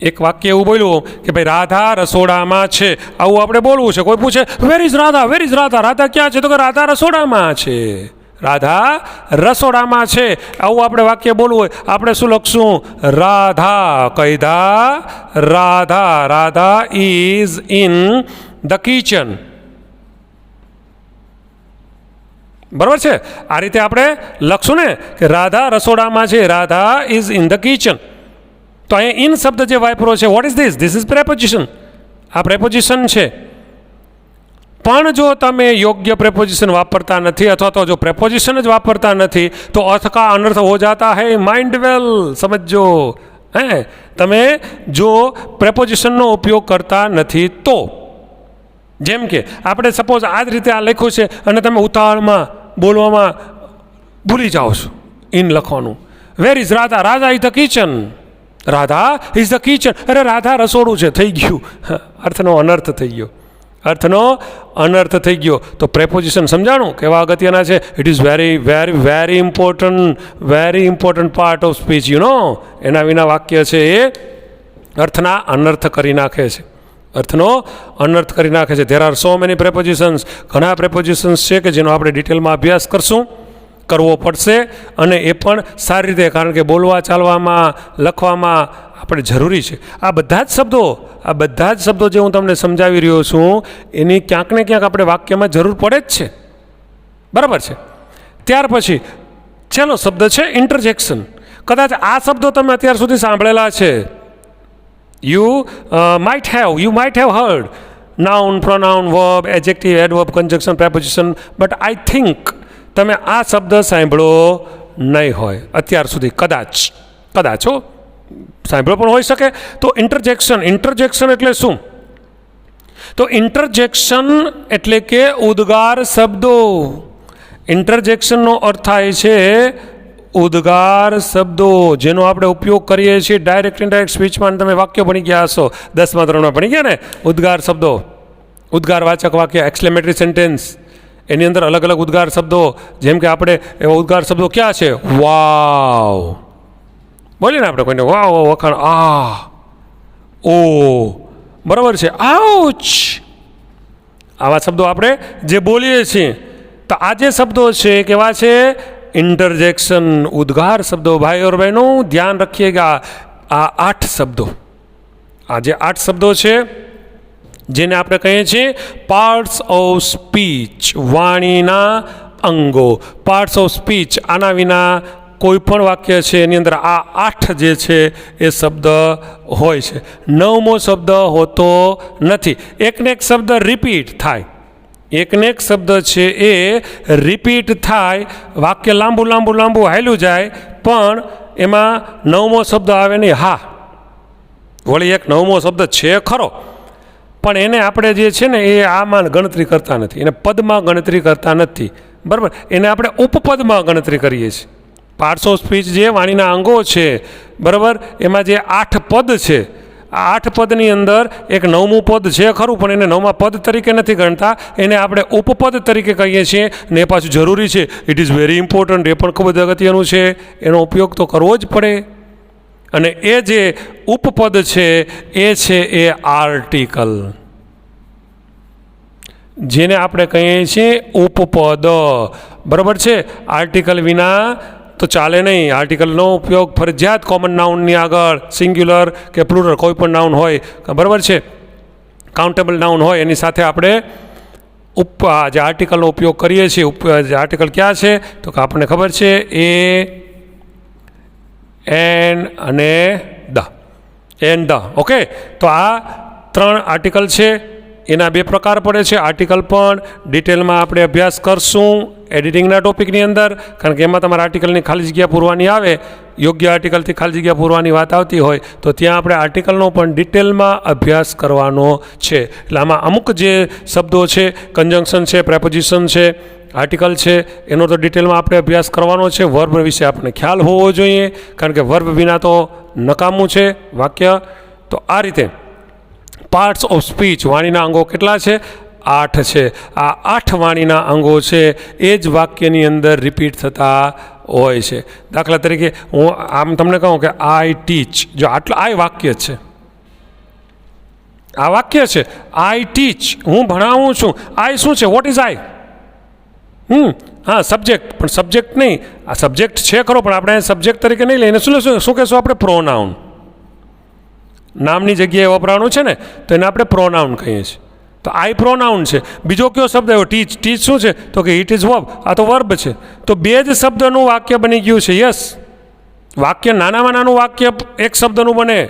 [SPEAKER 1] એક વાક્ય એવું બોલ્યું કે ભાઈ રાધા રસોડામાં છે, આવું આપણે બોલવું છે. કોઈ પૂછે where is Radha, where is Radha, Radha ક્યાં છે? તો કે રાધા રસોડામાં છે, રાધા રસોડામાં છે. આવું આપણે વાક્ય બોલવું હોય આપણે શું લખશું? રાધા કૈધા, Radha, Radha is in the kitchen. બરાબર છે? આ રીતે આપણે લખશું ને કે રાધા રસોડામાં છે, Radha is in the kitchen. તો અહીંયા ઇન શબ્દ જે વાપરો છે, what is this? This is preposition. આ પ્રેપોઝિશન છે. પણ જો તમે યોગ્ય પ્રેપોઝિશન વાપરતા નથી અથવા તો જો પ્રેપોઝિશન જ વાપરતા નથી તો अर्थ का अनर्थ हो जाता है. माइंड वेल समझो. હે તમે જો પ્રેપોઝિશનનો ઉપયોગ કરતા નથી તો, જેમ કે આપણે સપોઝ આ જ રીતે આ લખ્યું છે અને તમે ઉતાવળમાં બોલવામાં ભૂલી જાઓ છો ઇન લખવાનું. Where is Radha? Radha is the kitchen. Radha is the kitchen. અરે રાધા રસોડું છે. થઈ ગયું, અર્થનો અનર્થ થઈ ગયો. અર્થનો અનર્થ થઈ ગયો. તો પ્રેપોઝિશન સમજાણું કેવા અગત્યના છે? It is very very very important part of speech. એના વિના વાક્ય છે એ અર્થના અનર્થ કરી નાખે છે. અર્થનો અનર્થ કરી નાખે છે. There are so many prepositions. ઘણા પ્રેપોઝિશન્સ છે કે જેનો આપણે ડિટેલમાં અભ્યાસ કરવો પડશે અને એ પણ સારી રીતે, કારણ કે બોલવા ચાલવામાં લખવામાં આપણે જરૂરી છે. આ બધા જ શબ્દો જે હું તમને સમજાવી રહ્યો છું એની ક્યાંક ને ક્યાંક આપણે વાક્યમાં જરૂર પડે જ છે. બરાબર છે? ત્યાર પછી છેલ્લો શબ્દ છે ઇન્ટરજેક્શન. કદાચ આ શબ્દો તમે અત્યાર સુધી સાંભળેલા છે. You might have heard noun, pronoun, verb, adjective, adverb, conjunction, preposition, but I think તમે આ શબ્દ સાંભળો નહીં હોય અત્યાર સુધી. કદાચ હો સાંભળો પણ હોઈ શકે. તો ઇન્ટરજેક્શન એટલે શું? તો ઇન્ટરજેક્શન એટલે કે ઉદ્ગાર શબ્દો. ઇન્ટરજેક્શનનો અર્થ થાય છે ઉદ્ગાર શબ્દો, જેનો આપણે ઉપયોગ કરીએ છીએ ડાયરેક્ટ ઇનડાયરેક્ટ સ્પીચમાં. તમે વાક્ય ભણી ગયા હશો, 10મા ધોરણમાં ભણી ગયા ને ઉદ્ગાર શબ્દો, ઉદ્ગારવાચક વાક્ય, એક્સક્લેમેટરી સેન્ટેન્સ. એની અંદર અલગ અલગ ઉદ્ગાર શબ્દો, જેમ કે આપણે એવા ઉદ્ગાર શબ્દો ક્યાં છે? વાવ બોલીએ ને આપણે કોઈને, વાવ વખાણ, આ, ઓ, બરાબર છે, આઉચ. આવા શબ્દો આપણે જે બોલીએ છીએ. તો આ જે શબ્દો છે કેવા છે? इंटरजेक्शन, उद्गार शब्दों. भाई और बहनों ध्यान रखिएगा, आ 8 शब्दों, आज 8 शब्दों છે જેને આપણે કહીએ છીએ પાર્ટ્સ ઓફ સ્પીચ, વાણીના અંગો. પાર્ટ્સ ઓફ સ્પીચ, આના વિના કોઈ પણ વાક્ય છે એની અંદર આ 8 જે છે એ શબ્દ હોય છે. 9મો શબ્દ હોતો નથી. એકને એક શબ્દ રિપીટ થાય, એકને એક શબ્દ છે એ રિપીટ થાય, વાક્ય લાંબુ હાલ્યું જાય, પણ એમાં 9મો શબ્દ આવે નહીં. હા, વળી એક 9મો શબ્દ છે ખરો, પણ એને આપણે જે છે ને એ આમાં ગણતરી કરતા નથી, એને પદમાં ગણતરી કરતા નથી. બરાબર? એને આપણે ઉપપદમાં ગણતરી કરીએ છીએ. પાર્ટ્સ ઓફ સ્પીચ જે વાણીના અંગો છે, બરાબર, એમાં જે 8 પદ છે, આ 8 પદની અંદર એક 9મું પદ છે ખરું, પણ એને 9મા પદ તરીકે નથી ગણતા, એને આપણે ઉપપદ તરીકે કહીએ છીએ. ને એ પાછું જરૂરી છે, ઇટ ઇઝ વેરી ઇમ્પોર્ટન્ટ, એ પણ ખૂબ જ અગત્યનું છે, એનો ઉપયોગ તો કરવો જ પડે. અને એ જે ઉપપદ છે એ છે એ આર્ટિકલ, જેને આપણે કહીએ છીએ ઉપપદ. બરાબર છે? આર્ટિકલ વિના તો ચાલે નહીં. આર્ટિકલનો ઉપયોગ ફરજિયાત કોમન નાઉનની આગળ, સિંગ્યુલર કે પ્લુરલ કોઈ પણ નાઉન હોય, બરાબર છે, કાઉન્ટેબલ નાઉન હોય, એની સાથે આપણે જે આર્ટિકલનો ઉપયોગ કરીએ છીએ. આર્ટિકલ ક્યાં છે? તો કે આપણને ખબર છે, એ, એન અને ધ. ઓકે, તો આ 3 આર્ટિકલ છે એના બે પ્રકાર પડે છે. આર્ટિકલ પણ ડિટેલમાં આપણે અભ્યાસ કરશું એડિટિંગના ટોપિકની અંદર, કારણ કે એમાં તમારે આર્ટિકલની ખાલી જગ્યા પૂરવાની આવે, યોગ્ય આર્ટિકલથી ખાલી જગ્યા પૂરવાની વાત આવતી હોય તો ત્યાં આપણે આર્ટિકલનો પણ ડિટેલમાં અભ્યાસ કરવાનો છે. એટલે આમાં અમુક જે શબ્દો છે, કન્જંક્શન છે, પ્રેપોઝિશન છે, આર્ટિકલ છે, એનો તો ડિટેલમાં આપણે અભ્યાસ કરવાનો છે. વર્બ વિશે આપણને ખ્યાલ હોવો જોઈએ, કારણ કે વર્બ વિના તો નકામું છે વાક્ય. તો આ રીતે પાર્ટ્સ ઓફ સ્પીચ, વાણીના અંગો કેટલા છે? 8 છે. આ 8 વાણીના અંગો છે એ જ વાક્યની અંદર રિપીટ થતા હોય છે. દાખલા તરીકે હું આમ તમને કહું કે આઈ ટીચ, જો આટલું આઈ વાક્ય છે, આ વાક્ય છે આઈ ટીચ, હું ભણાવું છું. આઈ શું છે? What is I? હા, સબ્જેક્ટ, પણ સબ્જેક્ટ નહીં, આ સબ્જેક્ટ છે ખરો પણ આપણે સબ્જેક્ટ તરીકે નહીં લઈને શું કહેશું આપણે? પ્રોનાઉન. નામની જગ્યાએ વપરાણું છે ને તો એને આપણે પ્રોનાઉન કહીએ છીએ. તો આઈ પ્રોનાઉન છે. બીજો કયો શબ્દ આવ્યો? ટીચ. ટીચ શું છે? તો કે ઇટ ઇઝ વર્બ. આ તો વર્બ છે. તો બે જ શબ્દનું વાક્ય બની ગયું છે. યસ, વાક્ય નાનામાં નાનું વાક્ય એક શબ્દનું બને.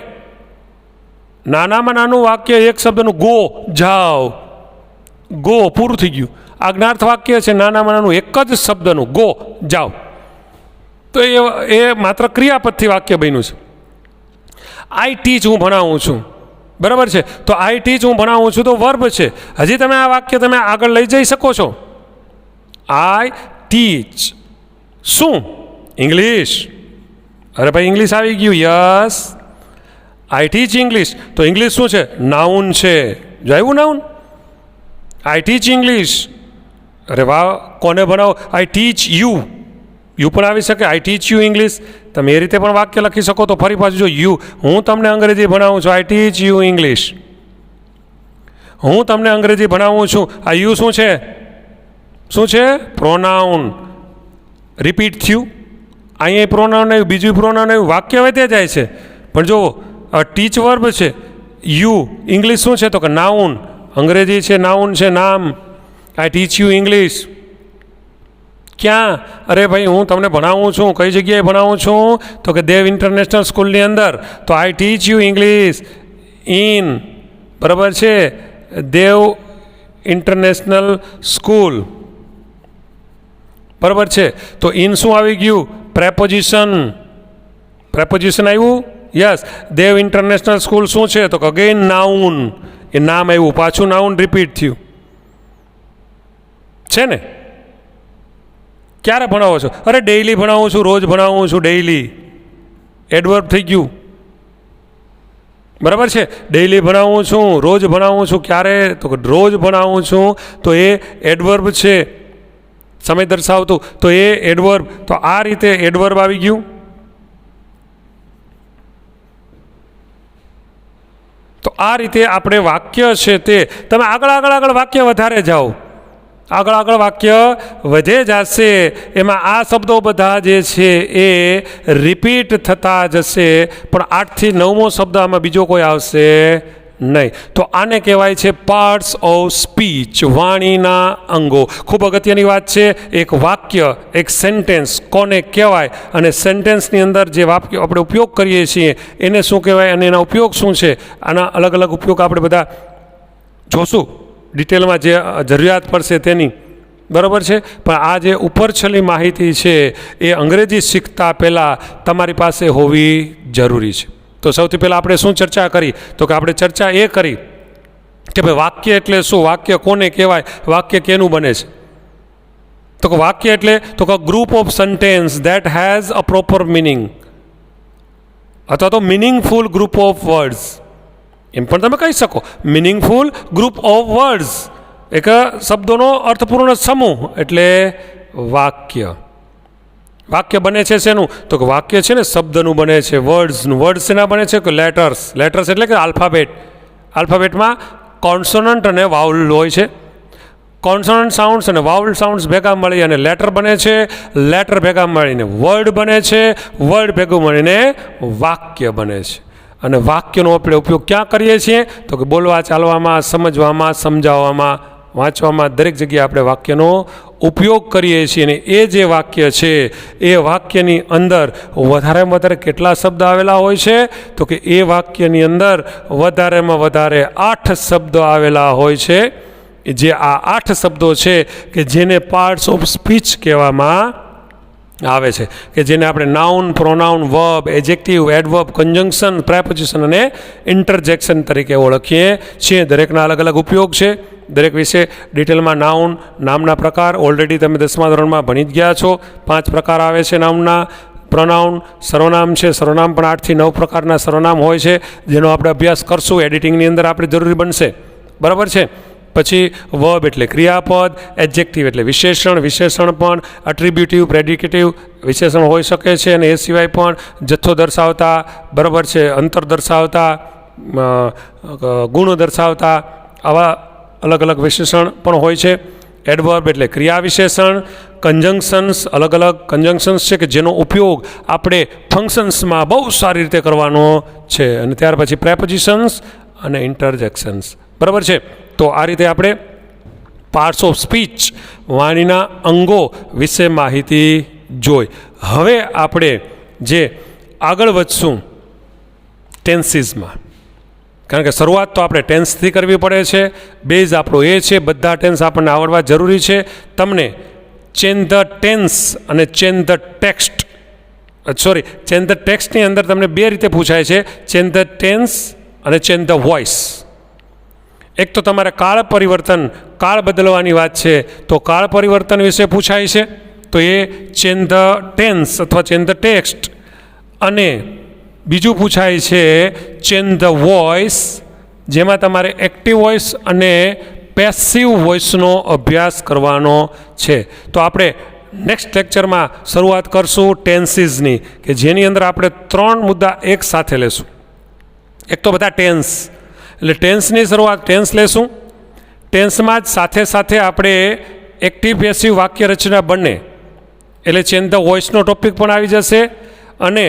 [SPEAKER 1] નાનામાં નાનું વાક્ય એક શબ્દનું, ગો, જાઓ, ગો, પૂરું થઈ ગયું. આજ્ઞાર્થ વાક્ય છે નાનામાં નાનું એક જ શબ્દનું, ગો, જાઓ. તો એ માત્ર ક્રિયાપદથી વાક્ય બન્યું છે. આઈ ટીચ, હું ભણાવું છું, બરાબર છે. તો આઈ ટીચ, હું ભણાવું છું, તો વર્બ છે. હજી તમે આ વાક્ય તમે આગળ લઈ જઈ શકો છો. આઈ ટીચ શું? ઇંગ્લિશ. અરે ભાઈ ઇંગ્લિશ આવી ગયું. યસ, આઈ ટીચ ઇંગ્લિશ. તો ઇંગ્લિશ શું છે? નાઉન છે. જો આવ્યું નાઉન? આઈ ટીચ ઇંગ્લિશ. અરે વાહ, કોને ભણાવો? આઈ ટીચ યુ. યુ પણ આવી શકે. આઈ ટીચ યુ ઇંગ્લિશ. તમે એ રીતે પણ વાક્ય લખી શકો. તો ફરી પાછું જો યુ, હું તમને અંગ્રેજી ભણાવું છું, આઈ ટીચ યુ ઇંગ્લિશ. હું તમને અંગ્રેજી ભણાવું છું. આ યુ શું છે? શું છે? પ્રોનાઉન. રિપીટ થયું. અહીંયા પ્રોનાઉન આવ્યું, બીજું પ્રોનાઉન આવ્યું, વાક્ય વધે જાય છે. પણ જો ટીચ વર્બ છે, યુ ઇંગ્લિશ શું છે? તો કે નાઉન. અંગ્રેજી છે, નાઉન છે, નામ. આઈ ટીચ યુ ઇંગ્લિશ. ક્યાં? અરે ભાઈ હું તમને ભણાવું છું. કઈ જગ્યાએ ભણાવું છું? તો કે દેવ ઇન્ટરનેશનલ સ્કૂલની અંદર. તો આઈ ટીચ યુ ઇંગ્લિશ ઇન, બરાબર છે, દેવ ઇન્ટરનેશનલ સ્કૂલ, બરાબર છે. તો ઇન શું આવી ગયું? પ્રેપોઝિશન. પ્રેપોઝિશન આવ્યું. યસ, દેવ ઇન્ટરનેશનલ સ્કૂલ શું છે? તો કે અગેન નાઉન. એ નામ આવ્યું, પાછું નાઉન રિપીટ થયું છે ને. ક્યારે ભણાવો છો? અરે ડેઇલી ભણાવું છું, રોજ ભણાવું છું. ડેઇલી એડવર્બ થઈ ગયું, બરાબર છે. ડેઇલી ભણાવું છું, રોજ ભણાવું છું. ક્યારે? તો કે રોજ ભણાવું છું. તો એ એડવર્બ છે, સમય દર્શાવતું. તો એ એડવર્બ. તો આ રીતે એડવર્બ આવી ગયું. તો આ રીતે આપણે વાક્ય છે તે તમે આગળ વાક્ય વધારે જાઓ, આગળ વાક્ય વધે જશે, એમાં આ શબ્દો બધા જે છે એ રિપીટ થતા જશે. પણ 8 થી 9મો શબ્દ આમાં બીજો કોઈ આવશે નહીં. તો આને કહેવાય છે પાર્ટ્સ ઓફ સ્પીચ, વાણીના અંગો. ખૂબ અગત્યની વાત છે. એક વાક્ય, એક સેન્ટેન્સ કોને કહેવાય, અને સેન્ટેન્સની અંદર જે વાક્ય આપણે ઉપયોગ કરીએ છીએ એને શું કહેવાય અને એના ઉપયોગ શું છે, આના અલગ અલગ ઉપયોગ આપણે બધા જોશું ડિટેલમાં જે જરૂરિયાત પડશે તેની, બરાબર છે. પણ આ જે ઉપરછલ્લી માહિતી છે એ અંગ્રેજી શીખતા પહેલાં તમારી પાસે હોવી જરૂરી છે. તો સૌથી પહેલાં આપણે શું ચર્ચા કરી? તો કે આપણે ચર્ચા એ કરી કે ભાઈ વાક્ય એટલે શું, વાક્ય કોને કહેવાય, વાક્ય કેનું બને છે. તો કે વાક્ય એટલે તો કે group of sentence that has a proper meaning, અથવા તો મિનિંગફુલ ગ્રુપ ઓફ વર્ડ્સ, એમ પણ તમે કહી શકો. મિનિંગફુલ ગ્રુપ ઓફ વર્ડ્સ, એક શબ્દોનો અર્થપૂર્ણ સમૂહ એટલે વાક્ય. વાક્ય બને છે શેનું? તો કે વાક્ય છે ને શબ્દનું બને છે, વર્ડ્સનું. વર્ડ્સ શેના બને છે? કે લેટર્સ. લેટર્સ એટલે કે આલ્ફાબેટ. આલ્ફાબેટમાં કોન્સોનન્ટ અને વાઉલ હોય છે. કોન્સોનન્ટ સાઉન્ડ્સ અને વાઉલ સાઉન્ડ્સ ભેગા મળી અને લેટર બને છે. લેટર ભેગા મળીને વર્ડ બને છે. વર્ડ ભેગું મળીને વાક્ય બને છે. અને વાક્યનો આપણે ઉપયોગ ક્યાં કરીએ છીએ? તો કે બોલવા, ચાલવામાં, સમજવામાં, સમજાવવામાં વાંચવામાં દરેક જગ્યાએ આપણે વાક્યનો ઉપયોગ કરીએ છીએ અને એ જે વાક્ય છે એ વાક્યની અંદર વધારેમાં વધારે કેટલા શબ્દ આવેલા હોય છે તો કે એ વાક્યની અંદર વધારેમાં વધારે 8 શબ્દો આવેલા હોય છે. જે આ 8 શબ્દો છે કે જેને પાર્ટ્સ ઓફ સ્પીચ કહેવામાં આવે છે, કે જેને આપણે noun, pronoun, verb, adjective, adverb, conjunction, preposition અને ઇન્ટરજેક્શન તરીકે ઓળખીએ છીએ. દરેકના અલગ અલગ ઉપયોગ છે. દરેક વિશે ડિટેલમાં નાઉન, નામના પ્રકાર ઓલરેડી તમે 10મા ધોરણમાં ભણી જ ગયા છો. 5 પ્રકાર આવે છે નાઉનના. પ્રોનાઉન સર્વનામ છે. સર્વનામ પણ 8 થી 9 પ્રકારના સર્વનામ હોય છે, જેનો આપણે અભ્યાસ કરશું. એડિટિંગની અંદર આપણે જરૂરી બનશે. બરાબર છે. પછી વર્બ એટલે ક્રિયાપદ, એડજેક્ટિવ એટલે વિશેષણ, વિશેષણ પણ એટ્રીબ્યુટિવ, પ્રેડિકેટિવ વિશેષણ હોઈ શકે છે અને એ સિવાય પણ જથ્થો દર્શાવતા, બરાબર છે, અંતર દર્શાવતા, ગુણ દર્શાવતા આવા અલગ અલગ વિશેષણ પણ હોય છે. એડવર્બ એટલે ક્રિયા વિશેષણ. કન્જંક્શન્સ અલગ અલગ કન્જંક્શન્સ છે કે જેનો ઉપયોગ આપણે ફંક્શન્સમાં બહુ સારી રીતે કરવાનો છે. અને ત્યાર પછી પ્રેપોઝિશન્સ અને ઇન્ટરજેક્શન્સ. બરાબર છે. તો આ રીતે આપણે પાર્ટ્સ ઓફ સ્પીચ, વાણીના અંગો વિશે માહિતી જોઈ. હવે આપણે જે આગળ વધશું ટેન્સીસમાં, કારણ કે શરૂઆત તો આપણે ટેન્સથી કરવી પડે છે. બેઝ આપણો એ છે. બધા ટેન્સ આપણને આવડવા જરૂરી છે. તમને ચેન્જ ધ ટેન્સ અને change the text, change the ટેક્સ્ટની અંદર તમને 2 રીતે પૂછાય છે, ચેન્જ ધ ટેન્સ અને ચેન્જ ધ વોઇસ. એક તો તમારે કાળ પરિવર્તન, કાળ બદલવાની વાત છે તો કાળ પરિવર્તન વિશે પૂછાય છે, તો એ ચેન્જ ધ ટેન્સ અથવા ચેન્જ ધ ટેક્સ્ટ. અને બીજું પૂછાય છે ચેન્જ ધ વોઇસ, જેમાં તમારે એક્ટિવ વોઇસ અને પેસિવ વોઇસનો અભ્યાસ કરવાનો છે. તો આપણે નેક્સ્ટ લેક્ચરમાં શરૂઆત કરશું ટેન્સીસની, કે જેની અંદર આપણે 3 મુદ્દા એક સાથે લેશું. એક તો બધા ટેન્સ, એટલે ટેન્સની શરૂઆત ટેન્સ લેશું. ટેન્સમાં જ સાથે સાથે આપણે એક્ટિવ પેસિવ વાક્ય રચના બંને, એટલે ચેન્જ ધ વોઇસનો ટોપિક પણ આવી જશે. અને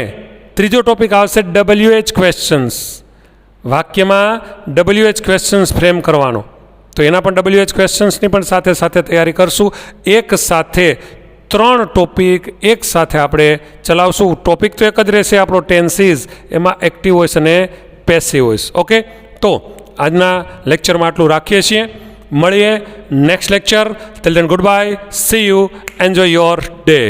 [SPEAKER 1] ત્રીજો ટોપિક આવશે WH ક્વેશ્ચન્સ. વાક્યમાં WH ક્વેશ્ચન્સ ફ્રેમ કરવાનો, તો એના પણ WH ક્વેશ્ચન્સની પણ સાથે સાથે તૈયારી કરશું. એક સાથે 3 ટોપિક એક સાથે આપણે ચલાવશું. ટોપિક તો એક જ રહેશે આપણો ટેન્સીસ, એમાં એક્ટિવ વોઇસ અને પેસિવ વોઇસ. ઓકે, તો આજના લેક્ચરમાં આટલું રાખીએ છીએ. મળીએ next lecture. Till then good bye, C you, enjoy your day.